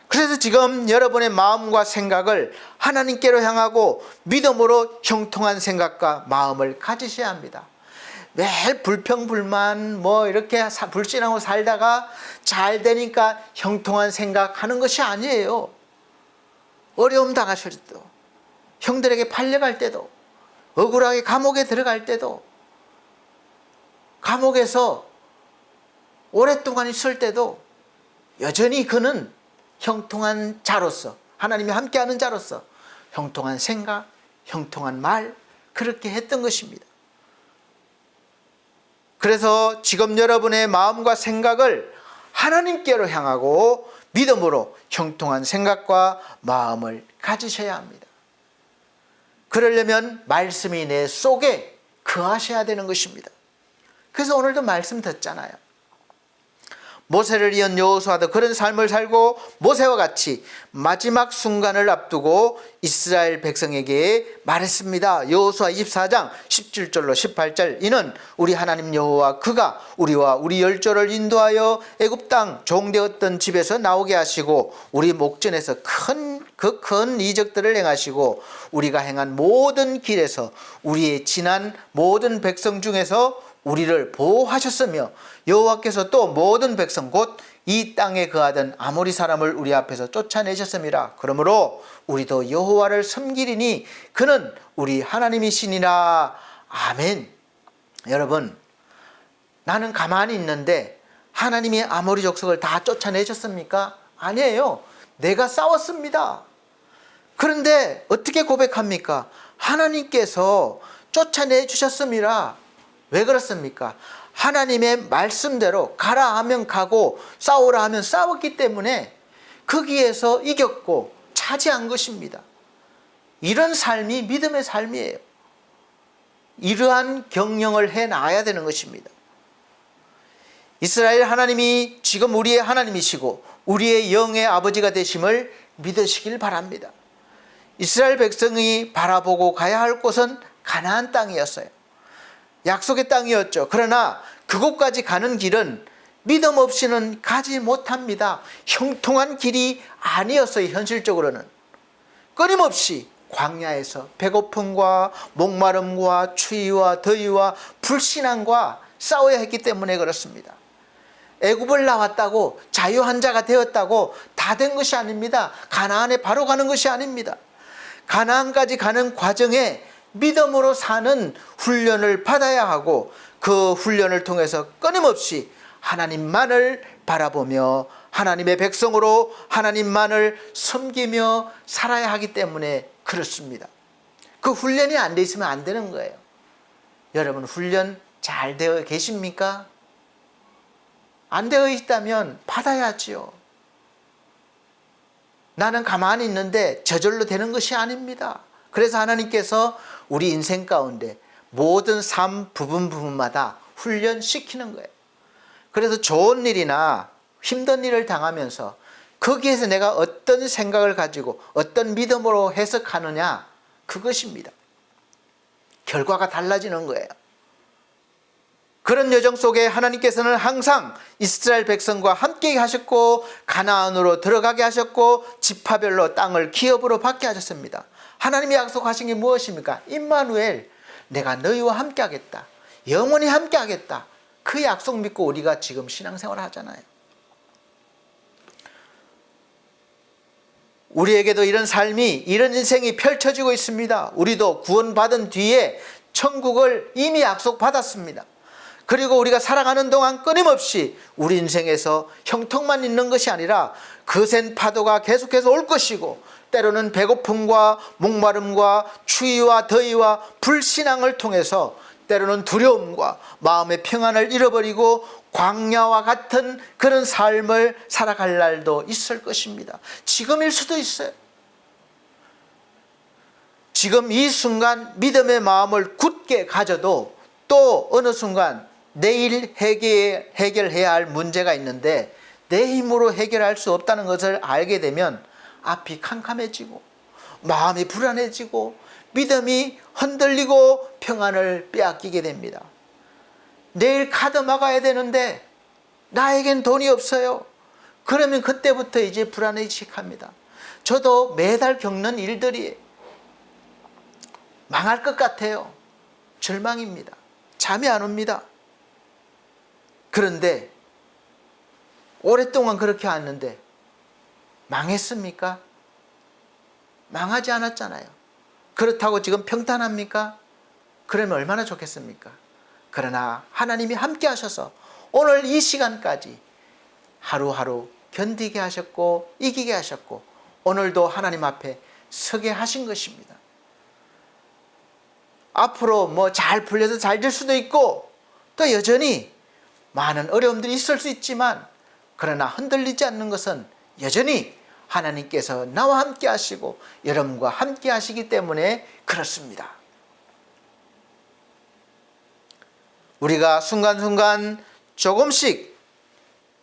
그래서 지금 여러분의 마음과 생각을 하나님께로 향하고 믿음으로 형통한 생각과 마음을 가지셔야 합니다. 매일 불평불만 이렇게 불신하고 살다가 잘 되니까 형통한 생각하는 것이 아니에요. 어려움 당하실 때도, 형들에게 팔려갈 때도, 억울하게 감옥에 들어갈 때도, 감옥에서 오랫동안 있을 때도 여전히 그는 형통한 자로서, 하나님이 함께하는 자로서 형통한 생각, 형통한 말, 그렇게 했던 것입니다. 그래서 지금 여러분의 마음과 생각을 하나님께로 향하고 믿음으로 형통한 생각과 마음을 가지셔야 합니다. 그러려면 말씀이 내 속에 거하셔야 되는 것입니다. 그래서 오늘도 말씀 듣잖아요. 모세를 이은 여호수아도 그런 삶을 살고 모세와 같이 마지막 순간을 앞두고 이스라엘 백성에게 말했습니다. 여호수아 24장 17절로 18절, 이는 우리 하나님 여호와 그가 우리와 우리 열조를 인도하여 애굽 땅 종되었던 집에서 나오게 하시고 우리 목전에서 큰 이적들을 행하시고 우리가 행한 모든 길에서 우리의 지난 모든 백성 중에서 우리를 보호하셨으며 여호와께서 또 모든 백성 곧 이 땅에 거하던 아모리 사람을 우리 앞에서 쫓아내셨음이라. 그러므로 우리도 여호와를 섬기리니 그는 우리 하나님이시니라. 아멘. 여러분, 나는 가만히 있는데 하나님이 아모리 족속을 다 쫓아내셨습니까? 아니에요. 내가 싸웠습니다. 그런데 어떻게 고백합니까? 하나님께서 쫓아내 주셨습니다. 왜 그렇습니까? 하나님의 말씀대로 가라 하면 가고 싸우라 하면 싸웠기 때문에 거기에서 이겼고 차지한 것입니다. 이런 삶이 믿음의 삶이에요. 이러한 경영을 해나가야 되는 것입니다. 이스라엘 하나님이 지금 우리의 하나님이시고 우리의 영의 아버지가 되심을 믿으시길 바랍니다. 이스라엘 백성이 바라보고 가야 할 곳은 가나안 땅이었어요. 약속의 땅이었죠. 그러나 그곳까지 가는 길은 믿음 없이는 가지 못합니다. 형통한 길이 아니었어요. 현실적으로는. 끊임없이 광야에서 배고픔과 목마름과 추위와 더위와 불신앙과 싸워야 했기 때문에 그렇습니다. 애굽을 나왔다고 자유한 자가 되었다고 다 된 것이 아닙니다. 가나안에 바로 가는 것이 아닙니다. 가나안까지 가는 과정에 믿음으로 사는 훈련을 받아야 하고 그 훈련을 통해서 끊임없이 하나님만을 바라보며 하나님의 백성으로 하나님만을 섬기며 살아야 하기 때문에 그렇습니다. 그 훈련이 안 돼 있으면 안 되는 거예요. 여러분, 훈련 잘 되어 계십니까? 안 되어 있다면 받아야지요. 나는 가만히 있는데 저절로 되는 것이 아닙니다. 그래서 하나님께서 우리 인생 가운데 모든 삶 부분마다 훈련시키는 거예요. 그래서 좋은 일이나 힘든 일을 당하면서 거기에서 내가 어떤 생각을 가지고 어떤 믿음으로 해석하느냐, 그것입니다. 결과가 달라지는 거예요. 그런 여정 속에 하나님께서는 항상 이스라엘 백성과 함께 하셨고 가나안으로 들어가게 하셨고 지파별로 땅을 기업으로 받게 하셨습니다. 하나님이 약속하신 게 무엇입니까? 임마누엘, 내가 너희와 함께 하겠다. 영원히 함께 하겠다. 그 약속 믿고 우리가 지금 신앙생활을 하잖아요. 우리에게도 이런 삶이, 이런 인생이 펼쳐지고 있습니다. 우리도 구원받은 뒤에 천국을 이미 약속받았습니다. 그리고 우리가 살아가는 동안 끊임없이 우리 인생에서 형통만 있는 것이 아니라 거센 파도가 계속해서 올 것이고 때로는 배고픔과 목마름과 추위와 더위와 불신앙을 통해서 때로는 두려움과 마음의 평안을 잃어버리고 광야와 같은 그런 삶을 살아갈 날도 있을 것입니다. 지금일 수도 있어요. 지금 이 순간 믿음의 마음을 굳게 가져도 또 어느 순간 내일 해결해야 할 문제가 있는데 내 힘으로 해결할 수 없다는 것을 알게 되면 앞이 캄캄해지고 마음이 불안해지고 믿음이 흔들리고 평안을 빼앗기게 됩니다. 내일 카드 막아야 되는데 나에겐 돈이 없어요. 그러면 그때부터 이제 불안해지기 시작합니다. 저도 매달 겪는 일들이 망할 것 같아요. 절망입니다. 잠이 안 옵니다. 그런데 오랫동안 그렇게 왔는데 망했습니까? 망하지 않았잖아요. 그렇다고 지금 평탄합니까? 그러면 얼마나 좋겠습니까? 그러나 하나님이 함께 하셔서 오늘 이 시간까지 하루하루 견디게 하셨고 이기게 하셨고 오늘도 하나님 앞에 서게 하신 것입니다. 앞으로 뭐 잘 풀려서 잘 될 수도 있고 또 여전히 많은 어려움들이 있을 수 있지만 그러나 흔들리지 않는 것은 여전히 하나님께서 나와 함께 하시고 여러분과 함께 하시기 때문에 그렇습니다. 우리가 순간순간 조금씩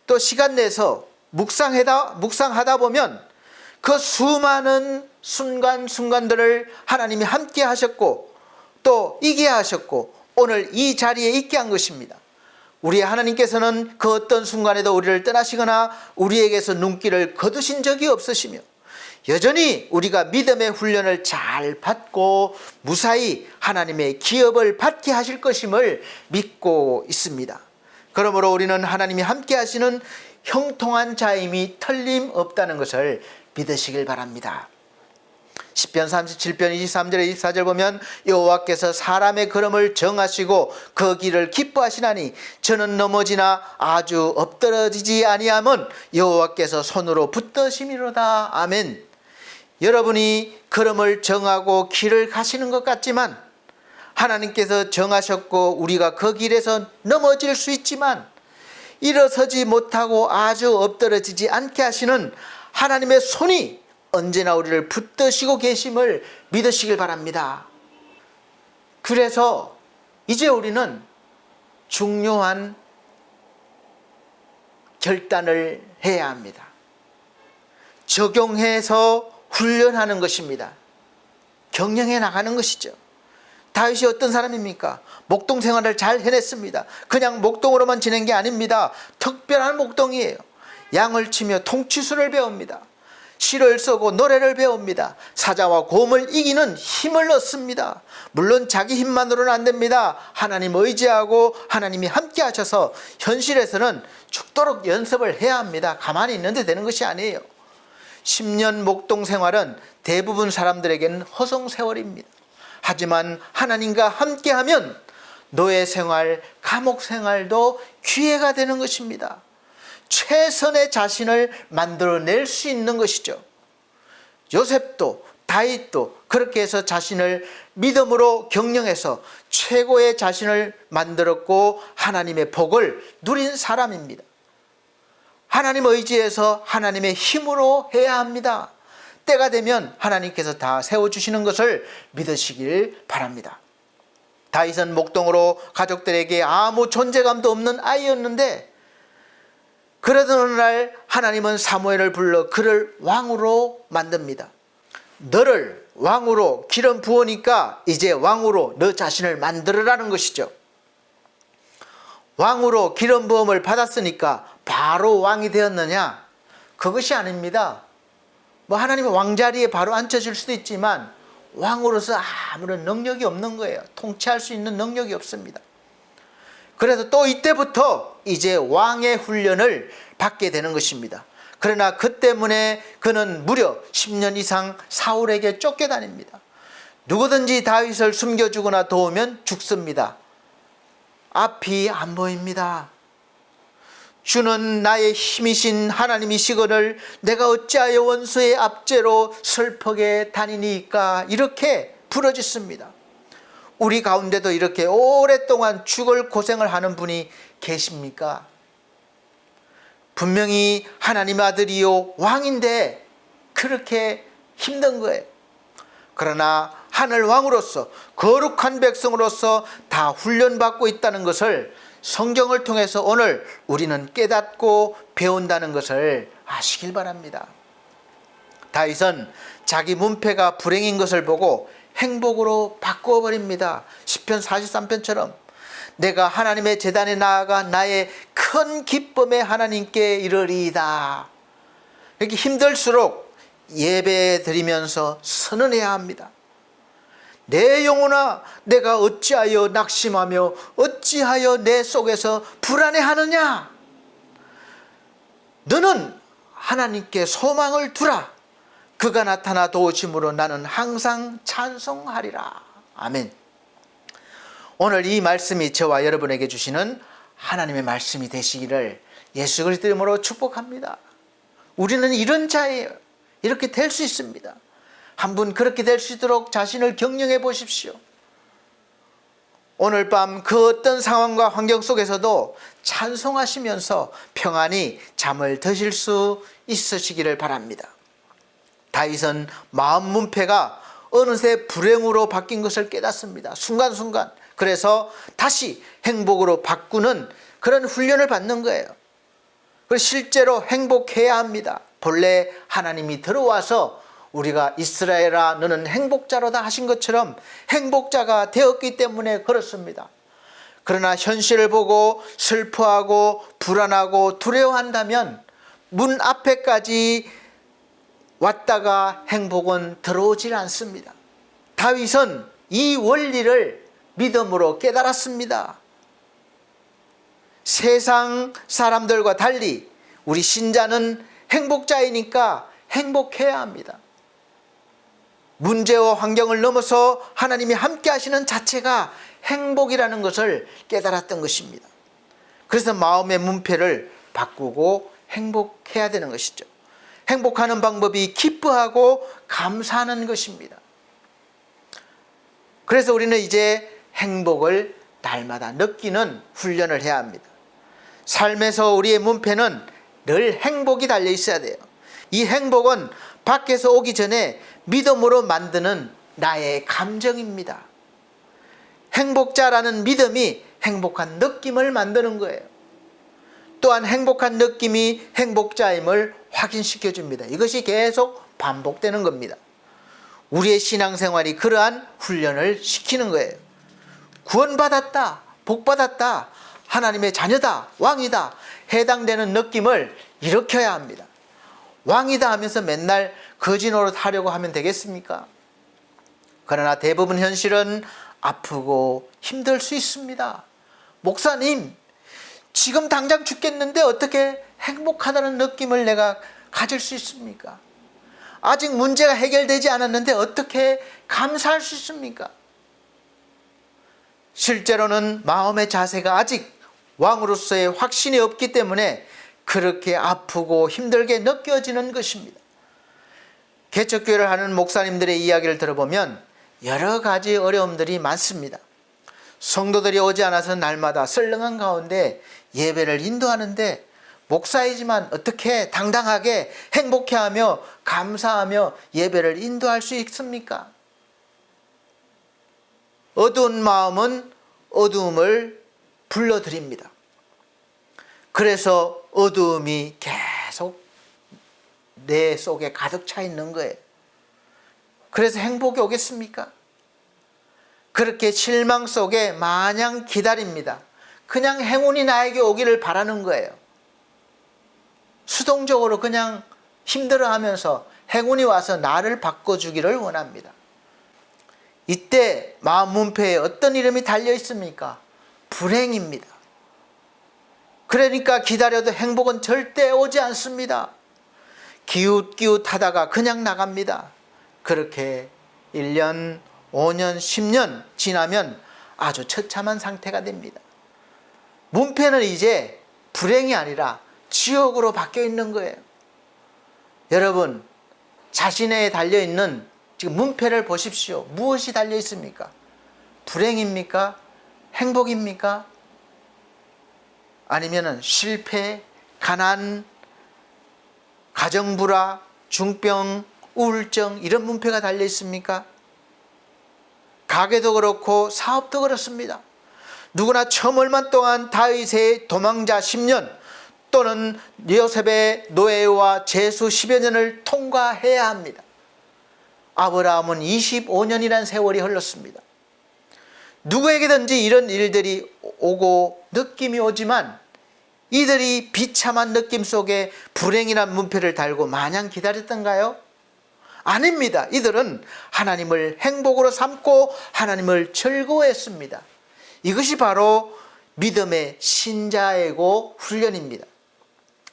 또 시간 내서 묵상하다 보면 그 수많은 순간순간들을 하나님이 함께 하셨고 또 이기게 하셨고 오늘 이 자리에 있게 한 것입니다. 우리 하나님께서는 그 어떤 순간에도 우리를 떠나시거나 우리에게서 눈길을 거두신 적이 없으시며 여전히 우리가 믿음의 훈련을 잘 받고 무사히 하나님의 기업을 받게 하실 것임을 믿고 있습니다. 그러므로 우리는 하나님이 함께 하시는 형통한 자임이 틀림없다는 것을 믿으시길 바랍니다. 시편 37편 23절에 24절 보면 여호와께서 사람의 걸음을 정하시고 그 길을 기뻐하시나니 저는 넘어지나 아주 엎드러지지 아니함은 여호와께서 손으로 붙드심이로다. 아멘. 여러분이 걸음을 정하고 길을 가시는 것 같지만 하나님께서 정하셨고 우리가 그 길에서 넘어질 수 있지만 일어서지 못하고 아주 엎드러지지 않게 하시는 하나님의 손이 언제나 우리를 붙드시고 계심을 믿으시길 바랍니다. 그래서 이제 우리는 중요한 결단을 해야 합니다. 적용해서 훈련하는 것입니다. 경영해 나가는 것이죠. 다윗이 어떤 사람입니까? 목동 생활을 잘 해냈습니다. 그냥 목동으로만 지낸 게 아닙니다. 특별한 목동이에요. 양을 치며 통치술을 배웁니다. 시를 쓰고 노래를 배웁니다. 사자와 곰을 이기는 힘을 얻습니다. 물론 자기 힘만으로는 안 됩니다. 하나님 의지하고 하나님이 함께 하셔서 현실에서는 죽도록 연습을 해야 합니다. 가만히 있는데 되는 것이 아니에요. 10년 목동 생활은 대부분 사람들에게는 허송세월입니다. 하지만 하나님과 함께하면 노예 생활, 감옥 생활도 기회가 되는 것입니다. 최선의 자신을 만들어낼 수 있는 것이죠. 요셉도 다윗도 그렇게 해서 자신을 믿음으로 경영해서 최고의 자신을 만들었고 하나님의 복을 누린 사람입니다. 하나님 의지해서 하나님의 힘으로 해야 합니다. 때가 되면 하나님께서 다 세워주시는 것을 믿으시길 바랍니다. 다윗은 목동으로 가족들에게 아무 존재감도 없는 아이였는데 그러던 어느 날 하나님은 사무엘을 불러 그를 왕으로 만듭니다. 너를 왕으로 기름 부으니까 이제 왕으로 너 자신을 만들으라는 것이죠. 왕으로 기름 부음을 받았으니까 바로 왕이 되었느냐? 그것이 아닙니다. 하나님의 왕자리에 바로 앉혀질 수도 있지만 왕으로서 아무런 능력이 없는 거예요. 통치할 수 있는 능력이 없습니다. 그래서 또 이때부터 이제 왕의 훈련을 받게 되는 것입니다. 그러나 그 때문에 그는 무려 10년 이상 사울에게 쫓겨다닙니다. 누구든지 다윗을 숨겨주거나 도우면 죽습니다. 앞이 안 보입니다. 주는 나의 힘이신 하나님이시거늘 내가 어찌하여 원수의 압제로 슬프게 다니니까 이렇게 부르짖습니다. 우리 가운데도 이렇게 오랫동안 죽을 고생을 하는 분이 계십니까? 분명히 하나님 아들이요 왕인데 그렇게 힘든 거예요. 그러나 하늘 왕으로서 거룩한 백성으로서 다 훈련받고 있다는 것을 성경을 통해서 오늘 우리는 깨닫고 배운다는 것을 아시길 바랍니다. 다윗은 자기 문패가 불행인 것을 보고 행복으로 바꾸어 버립니다. 시편 43편처럼 내가 하나님의 제단에 나아가 나의 큰 기쁨에 하나님께 이르리이다. 이렇게 힘들수록 예배 드리면서 선언해야 합니다. 내 영혼아 내가 어찌하여 낙심하며 어찌하여 내 속에서 불안해하느냐? 너는 하나님께 소망을 두라. 그가 나타나 도우심으로 나는 항상 찬송하리라. 아멘. 오늘 이 말씀이 저와 여러분에게 주시는 하나님의 말씀이 되시기를 예수 그리스도 이름으로 축복합니다. 우리는 이런 자예요. 이렇게 될 수 있습니다. 한 분 그렇게 될 수 있도록 자신을 경영해 보십시오. 오늘 밤 그 어떤 상황과 환경 속에서도 찬송하시면서 평안히 잠을 드실 수 있으시기를 바랍니다. 다윗은 마음 문패가 어느새 불행으로 바뀐 것을 깨닫습니다. 순간순간. 그래서 다시 행복으로 바꾸는 그런 훈련을 받는 거예요. 그리고 실제로 행복해야 합니다. 본래 하나님이 들어와서 우리가 이스라엘아 너는 행복자로다 하신 것처럼 행복자가 되었기 때문에 그렇습니다. 그러나 현실을 보고 슬퍼하고 불안하고 두려워한다면 문 앞에까지 왔다가 행복은 들어오질 않습니다. 다윗은 이 원리를 믿음으로 깨달았습니다. 세상 사람들과 달리 우리 신자는 행복자이니까 행복해야 합니다. 문제와 환경을 넘어서 하나님이 함께 하시는 자체가 행복이라는 것을 깨달았던 것입니다. 그래서 마음의 문패를 바꾸고 행복해야 되는 것이죠. 행복하는 방법이 기뻐하고 감사하는 것입니다. 그래서 우리는 이제 행복을 날마다 느끼는 훈련을 해야 합니다. 삶에서 우리의 문패는 늘 행복이 달려 있어야 돼요. 이 행복은 밖에서 오기 전에 믿음으로 만드는 나의 감정입니다. 행복자라는 믿음이 행복한 느낌을 만드는 거예요. 또한 행복한 느낌이 행복자임을 확인시켜 줍니다. 이것이 계속 반복되는 겁니다. 우리의 신앙생활이 그러한 훈련을 시키는 거예요. 구원받았다, 복받았다, 하나님의 자녀다, 왕이다 해당되는 느낌을 일으켜야 합니다. 왕이다 하면서 맨날 거지 노릇하려고 하면 되겠습니까? 그러나 대부분 현실은 아프고 힘들 수 있습니다. 목사님, 지금 당장 죽겠는데 어떻게 행복하다는 느낌을 내가 가질 수 있습니까? 아직 문제가 해결되지 않았는데 어떻게 감사할 수 있습니까? 실제로는 마음의 자세가 아직 왕으로서의 확신이 없기 때문에 그렇게 아프고 힘들게 느껴지는 것입니다. 개척교회를 하는 목사님들의 이야기를 들어보면 여러 가지 어려움들이 많습니다. 성도들이 오지 않아서 날마다 썰렁한 가운데 예배를 인도하는데 목사이지만 어떻게 당당하게 행복해하며 감사하며 예배를 인도할 수 있습니까? 어두운 마음은 어두움을 불러들입니다. 그래서 어두움이 계속 내 속에 가득 차 있는 거예요. 그래서 행복이 오겠습니까? 그렇게 실망 속에 마냥 기다립니다. 그냥 행운이 나에게 오기를 바라는 거예요. 수동적으로 그냥 힘들어하면서 행운이 와서 나를 바꿔주기를 원합니다. 이때 마음 문패에 어떤 이름이 달려 있습니까? 불행입니다. 그러니까 기다려도 행복은 절대 오지 않습니다. 기웃기웃하다가 그냥 나갑니다. 그렇게 1년, 5년, 10년 지나면 아주 처참한 상태가 됩니다. 문패는 이제 불행이 아니라 지옥으로 바뀌어 있는 거예요. 여러분, 자신에 달려있는 지금 문패를 보십시오. 무엇이 달려 있습니까? 불행입니까? 행복입니까? 아니면은 실패, 가난, 가정불화, 중병, 우울증 이런 문패가 달려 있습니까? 가게도 그렇고 사업도 그렇습니다. 누구나 처음 얼마 동안 다윗의 도망자 10년 또는 요셉의 노예와 제수 10여 년을 통과해야 합니다. 아브라함은 25년이라는 세월이 흘렀습니다. 누구에게든지 이런 일들이 오고 느낌이 오지만 이들이 비참한 느낌 속에 불행이란 문패를 달고 마냥 기다렸던가요? 아닙니다. 이들은 하나님을 행복으로 삼고 하나님을 즐거워했습니다. 이것이 바로 믿음의 신자이고 훈련입니다.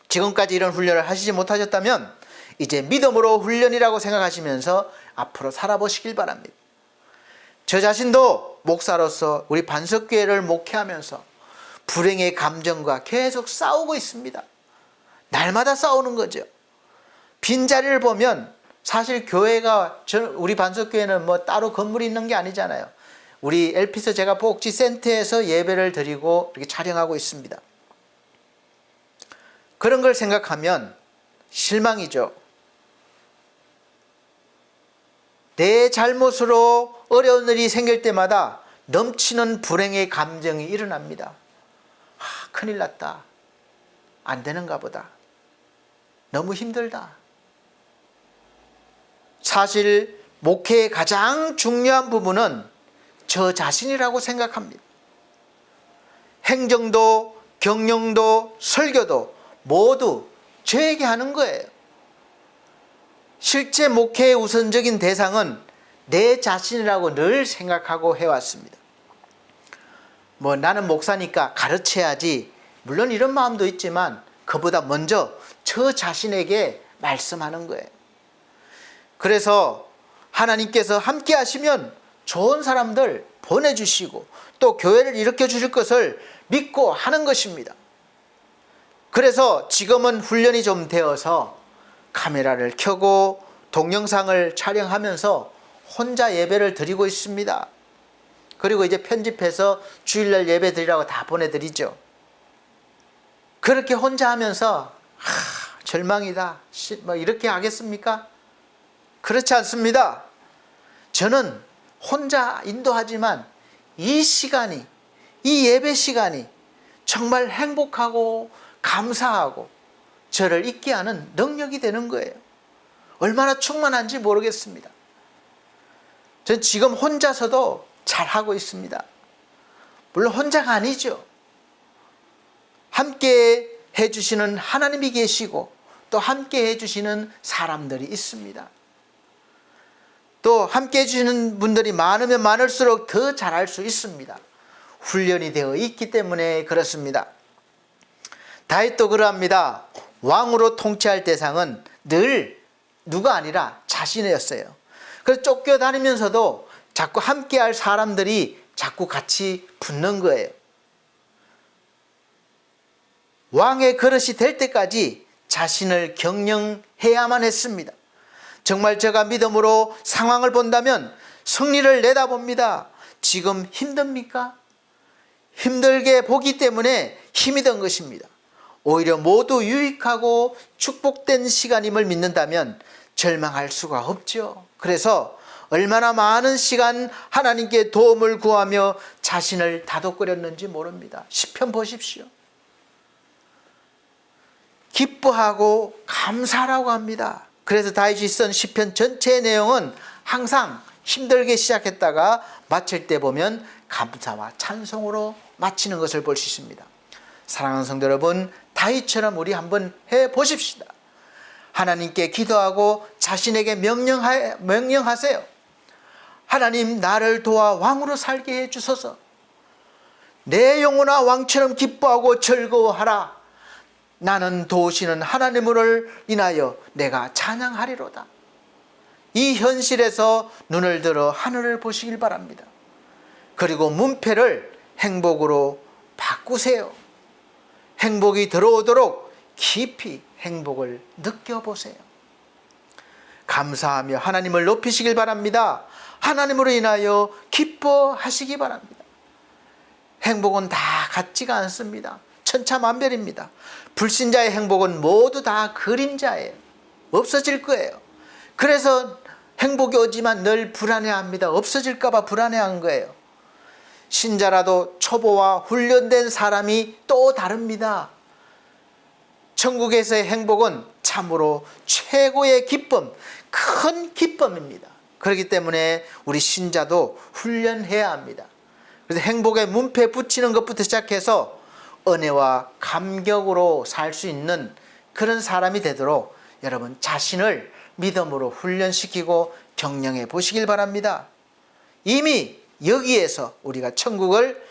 지금까지 이런 훈련을 하시지 못하셨다면 이제 믿음으로 훈련이라고 생각하시면서 앞으로 살아보시길 바랍니다. 저 자신도 목사로서 우리 반석교회를 목회하면서 불행의 감정과 계속 싸우고 있습니다. 날마다 싸우는 거죠. 빈자리를 보면 사실 교회가 우리 반석교회는 뭐 따로 건물이 있는 게 아니잖아요. 우리 엘피스 제가 복지센터에서 예배를 드리고 이렇게 촬영하고 있습니다. 그런 걸 생각하면 실망이죠. 내 잘못으로 어려운 일이 생길 때마다 넘치는 불행의 감정이 일어납니다. 큰일 났다. 안 되는가 보다. 너무 힘들다. 사실 목회의 가장 중요한 부분은 저 자신이라고 생각합니다. 행정도, 경영도, 설교도 모두 저에게 하는 거예요. 실제 목회의 우선적인 대상은 내 자신이라고 늘 생각하고 해왔습니다. 나는 목사니까 가르쳐야지, 물론 이런 마음도 있지만 그보다 먼저 저 자신에게 말씀하는 거예요. 그래서 하나님께서 함께 하시면 좋은 사람들 보내주시고 또 교회를 일으켜 주실 것을 믿고 하는 것입니다. 그래서 지금은 훈련이 좀 되어서 카메라를 켜고 동영상을 촬영하면서 혼자 예배를 드리고 있습니다. 그리고 이제 편집해서 주일날 예배 드리라고 다 보내드리죠. 그렇게 혼자 하면서 절망이다 이렇게 하겠습니까? 그렇지 않습니다. 저는 혼자 인도하지만 이 시간이, 이 예배 시간이 정말 행복하고 감사하고 저를 있게 하는 능력이 되는 거예요. 얼마나 충만한지 모르겠습니다. 전 지금 혼자서도 잘하고 있습니다. 물론 혼자가 아니죠. 함께 해주시는 하나님이 계시고 또 함께 해주시는 사람들이 있습니다. 또 함께 해주시는 분들이 많으면 많을수록 더 잘할 수 있습니다. 훈련이 되어 있기 때문에 그렇습니다. 다윗도 그러합니다. 왕으로 통치할 대상은 늘 누가 아니라 자신이었어요. 그래서 쫓겨다니면서도 자꾸 함께할 사람들이 자꾸 같이 붙는 거예요. 왕의 그릇이 될 때까지 자신을 경영해야만 했습니다. 정말 제가 믿음으로 상황을 본다면 승리를 내다봅니다. 지금 힘듭니까? 힘들게 보기 때문에 힘이 든 것입니다. 오히려 모두 유익하고 축복된 시간임을 믿는다면 절망할 수가 없죠. 그래서 얼마나 많은 시간 하나님께 도움을 구하며 자신을 다독거렸는지 모릅니다. 시편 보십시오. 기뻐하고 감사라고 합니다. 그래서 다윗이 쓴 시편 전체의 내용은 항상 힘들게 시작했다가 마칠 때 보면 감사와 찬송으로 마치는 것을 볼 수 있습니다. 사랑하는 성도 여러분, 다윗처럼 우리 한번 해보십시다. 하나님께 기도하고 자신에게 명령하세요. 하나님, 나를 도와 왕으로 살게 해주소서. 내 영혼아 왕처럼 기뻐하고 즐거워하라. 나는 도우시는 하나님을 인하여 내가 찬양하리로다. 이 현실에서 눈을 들어 하늘을 보시길 바랍니다. 그리고 문패를 행복으로 바꾸세요. 행복이 들어오도록 깊이 행복을 느껴보세요. 감사하며 하나님을 높이시길 바랍니다. 하나님으로 인하여 기뻐하시기 바랍니다. 행복은 다 같지가 않습니다. 천차만별입니다. 불신자의 행복은 모두 다 그림자예요. 없어질 거예요. 그래서 행복이 오지만 늘 불안해합니다. 없어질까 봐 불안해한 거예요. 신자라도 초보와 훈련된 사람이 또 다릅니다. 천국에서의 행복은 참으로 최고의 기쁨, 큰 기쁨입니다. 그렇기 때문에 우리 신자도 훈련해야 합니다. 그래서 행복의 문패 붙이는 것부터 시작해서 은혜와 감격으로 살 수 있는 그런 사람이 되도록 여러분 자신을 믿음으로 훈련시키고 경영해 보시길 바랍니다. 이미 여기에서 우리가 천국을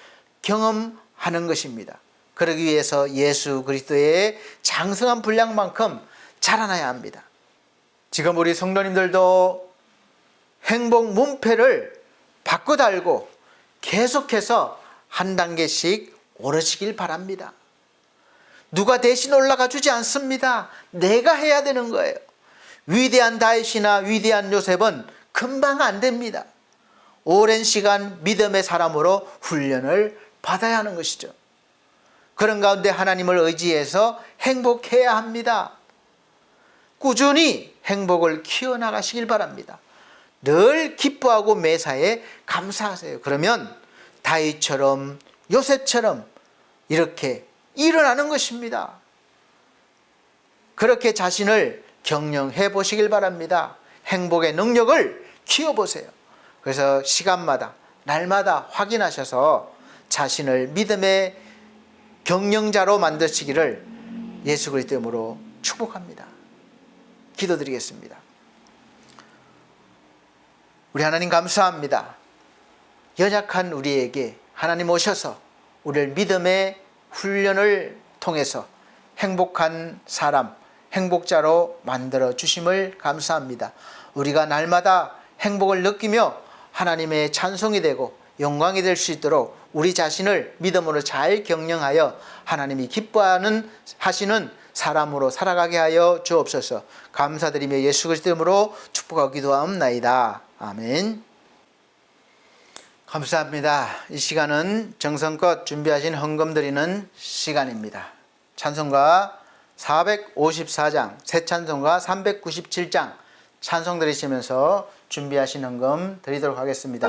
경험하는 것입니다. 그러기 위해서 예수 그리스도의 장성한 분량만큼 자라나야 합니다. 지금 우리 성도님들도 행복 문패를 바꿔 달고 계속해서 한 단계씩 오르시길 바랍니다. 누가 대신 올라가 주지 않습니다. 내가 해야 되는 거예요. 위대한 다윗이나 위대한 요셉은 금방 안 됩니다. 오랜 시간 믿음의 사람으로 훈련을 받아야 하는 것이죠. 그런 가운데 하나님을 의지해서 행복해야 합니다. 꾸준히 행복을 키워나가시길 바랍니다. 늘 기뻐하고 매사에 감사하세요. 그러면 다윗처럼 요셉처럼 이렇게 일어나는 것입니다. 그렇게 자신을 경영해 보시길 바랍니다. 행복의 능력을 키워보세요. 그래서 시간마다 날마다 확인하셔서 자신을 믿음의 경영자로 만드시기를 예수 그리스도 이름으로 축복합니다. 기도드리겠습니다. 우리 하나님 감사합니다. 연약한 우리에게 하나님 오셔서 우리를 믿음의 훈련을 통해서 행복한 사람, 행복자로 만들어 주심을 감사합니다. 우리가 날마다 행복을 느끼며 하나님의 찬송이 되고 영광이 될 수 있도록 우리 자신을 믿음으로 잘 경영하여 하나님이 기뻐하는 하시는 사람으로 살아가게 하여 주옵소서. 감사드리며 예수 그리스도 이름으로 축복하고 기도하옵나이다. 아멘. 감사합니다. 이 시간은 정성껏 준비하신 헌금 드리는 시간입니다. 찬송가 454장, 새 찬송가 397장 찬송 드리시면서 준비하신 헌금 드리도록 하겠습니다.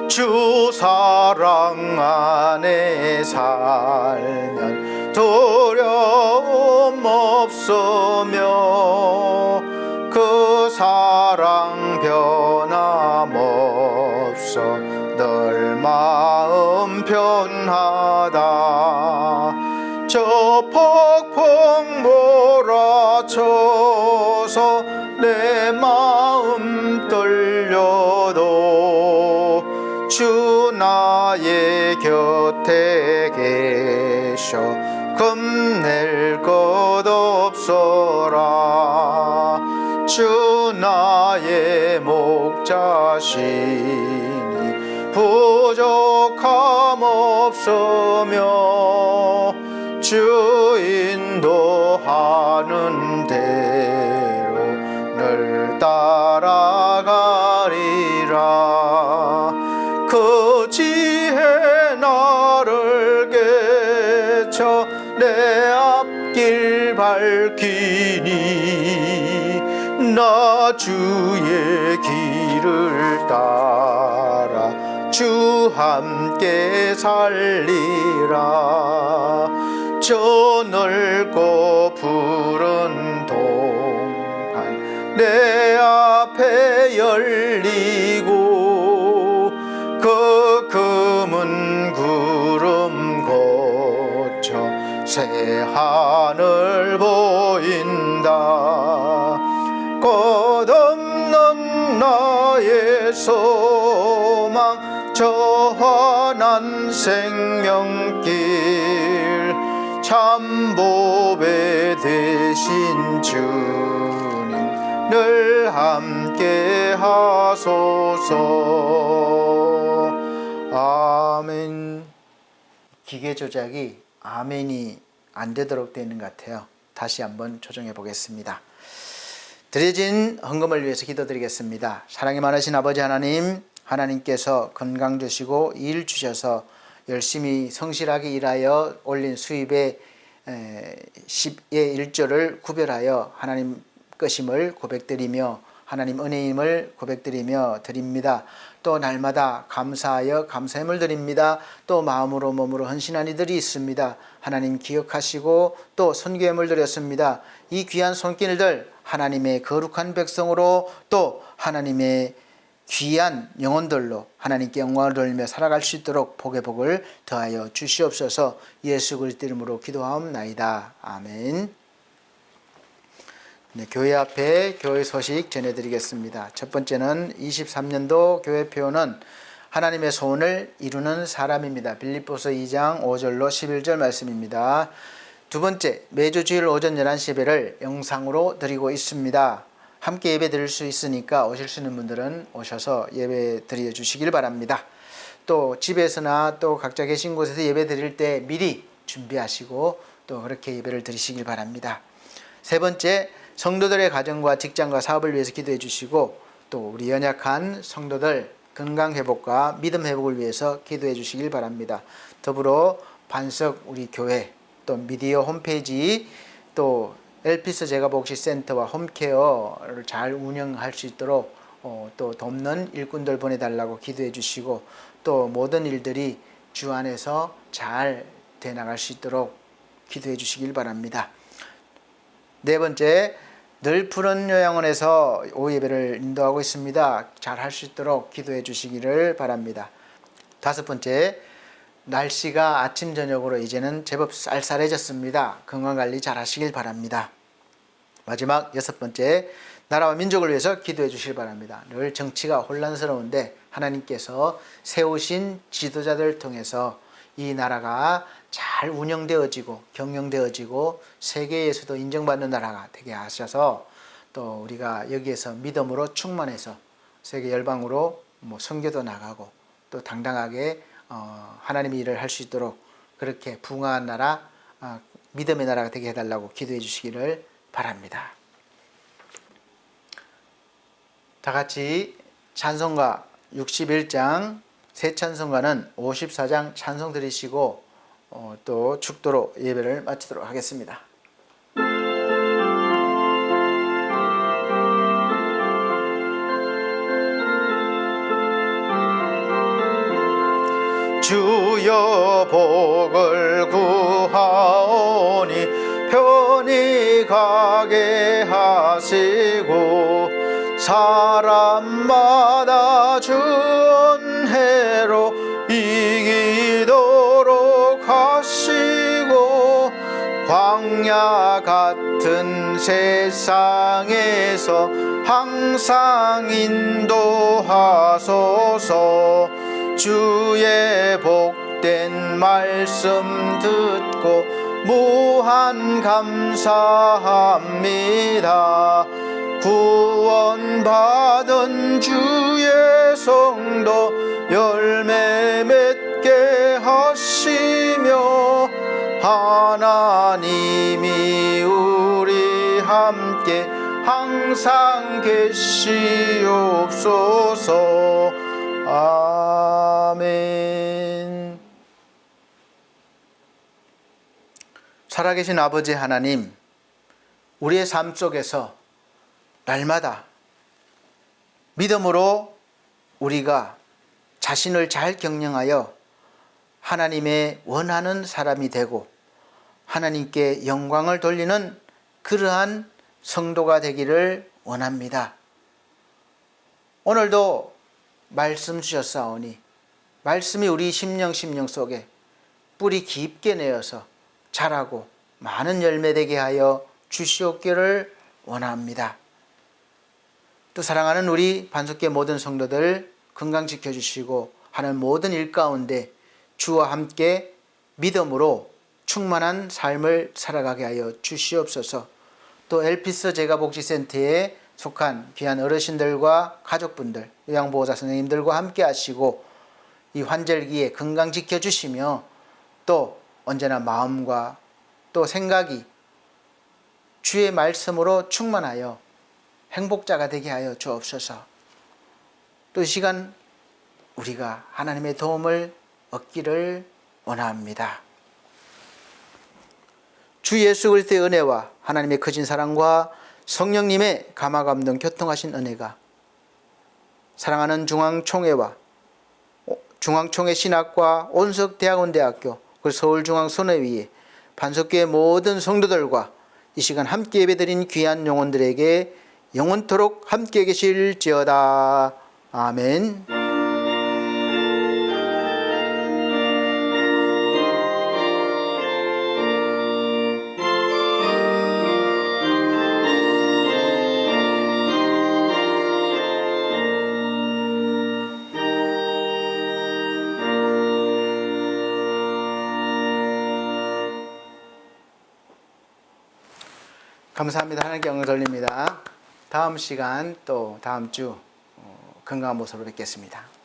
주 사랑 안에 살면 두려움 없으며 그 사랑 변함없어 늘 마음 편하다. 저 폭풍 몰아쳐서 내 마음 떨려도 주 나의 곁에 계셔 겁낼 것 없어라. 주 나의 목자시니 부족함 없으며 주 인도하는 대로 늘 따라가리라. 그 지혜 나를 깨쳐 내 앞길 밝히니 나 주의 길을 따라 주 함께 살리라. 저 넓고 푸른 동산 내 앞에 열리고 그 금은 구름 거쳐 새 하늘 보인다. 끝없는 나의 소망 저 환한 생명길 참 보배 되신 주님 늘 함께 하소서. 아멘. 기계 조작이 아멘이 안 되도록 되어 있는 것 같아요. 다시 한번 조정해 보겠습니다. 드려진 헌금을 위해서 기도드리겠습니다. 사랑이 많으신 아버지 하나님, 하나님께서 건강 주시고 일 주셔서 열심히 성실하게 일하여 올린 수입의 10의 1조를 구별하여 하나님 것임을 고백드리며 하나님 은혜임을 고백드리며 드립니다. 또 날마다 감사하여 감사함을 드립니다. 또 마음으로 몸으로 헌신한 이들이 있습니다. 하나님 기억하시고 또 선교함을 드렸습니다. 이 귀한 손길들 하나님의 거룩한 백성으로 또 하나님의 귀한 영혼들로 하나님께 영광을 돌리며 살아갈 수 있도록 복의 복을 더하여 주시옵소서. 예수 그리스도 이름으로 기도하옵나이다. 아멘. 네, 교회 앞에 교회 소식 전해드리겠습니다. 첫 번째는 23년도 교회 표는 하나님의 소원을 이루는 사람입니다. 빌립보서 2장 5절로 11절 말씀입니다. 두 번째, 매주 주일 오전 11시 예배를 영상으로 드리고 있습니다. 함께 예배 드릴 수 있으니까 오실 수 있는 분들은 오셔서 예배 드려 주시길 바랍니다. 또 집에서나 또 각자 계신 곳에서 예배 드릴 때 미리 준비하시고 또 그렇게 예배를 드리시길 바랍니다. 세 번째, 성도들의 가정과 직장과 사업을 위해서 기도해 주시고 또 우리 연약한 성도들 건강 회복과 믿음 회복을 위해서 기도해 주시길 바랍니다. 더불어 반석 우리 교회 또 미디어 홈페이지 또 엘피스 제가복지센터와 홈케어를 잘 운영할 수 있도록 또 돕는 일꾼들 보내달라고 기도해 주시고 또 모든 일들이 주 안에서 잘 되나갈 수 있도록 기도해 주시길 바랍니다. 네 번째, 늘 푸른 요양원에서 오후 예배를 인도하고 있습니다. 잘 할 수 있도록 기도해 주시기를 바랍니다. 다섯 번째, 날씨가 아침 저녁으로 이제는 제법 쌀쌀해졌습니다. 건강관리 잘 하시길 바랍니다. 마지막 6번째, 나라와 민족을 위해서 기도해 주시길 바랍니다. 늘 정치가 혼란스러운데 하나님께서 세우신 지도자들을 통해서 이 나라가 잘 운영되어지고 경영되어지고 세계에서도 인정받는 나라가 되게 하셔서 또 우리가 여기에서 믿음으로 충만해서 세계 열방으로 선교도 나가고 또 당당하게 하나님의 일을 할 수 있도록 그렇게 부흥한 나라, 믿음의 나라가 되게 해달라고 기도해 주시기를 바랍니다. 다 같이 찬송가 61장, 새 찬송가는 54장 찬송 드리시고 또 축도로 예배를 마치도록 하겠습니다. 주여 복을 구하오니 편히 가게 하시고 사람마다 주 은혜로 이기도록 하시고 광야 같은 세상에서 항상 인도하소서. 주의 복된 말씀 듣고 무한 감사합니다. 구원받은 주의 성도 열매 맺게 하시며 하나님이 우리 함께 항상 계시옵소서. 아멘. 살아계신 아버지 하나님, 우리의 삶 속에서 날마다 믿음으로 우리가 자신을 잘 경영하여 하나님의 원하는 사람이 되고 하나님께 영광을 돌리는 그러한 성도가 되기를 원합니다. 오늘도 말씀 주셨사오니 말씀이 우리 심령 속에 뿌리 깊게 내어서 자라고 많은 열매 되게 하여 주시옵기를 원합니다. 또 사랑하는 우리 반석교 모든 성도들 건강 지켜주시고 하는 모든 일 가운데 주와 함께 믿음으로 충만한 삶을 살아가게 하여 주시옵소서. 또 엘피스 재가복지센터에 속한 귀한 어르신들과 가족분들, 요양보호사 선생님들과 함께 하시고 이 환절기에 건강 지켜주시며 또 언제나 마음과 또 생각이 주의 말씀으로 충만하여 행복자가 되게 하여 주옵소서. 또 이 시간 우리가 하나님의 도움을 얻기를 원합니다. 주 예수 그리스도의 은혜와 하나님의 크신 사랑과 성령님의 감화감동 교통하신 은혜가 사랑하는 중앙총회와 중앙총회 신학과 온석대학원대학교 그리고 서울중앙선회위에 반석교의 모든 성도들과 이 시간 함께 예배드린 귀한 영혼들에게 영원토록 함께 계실지어다. 아멘. 감사합니다. 하나님께 영광 돌립니다. 다음 시간 또 다음 주 건강한 모습으로 뵙겠습니다.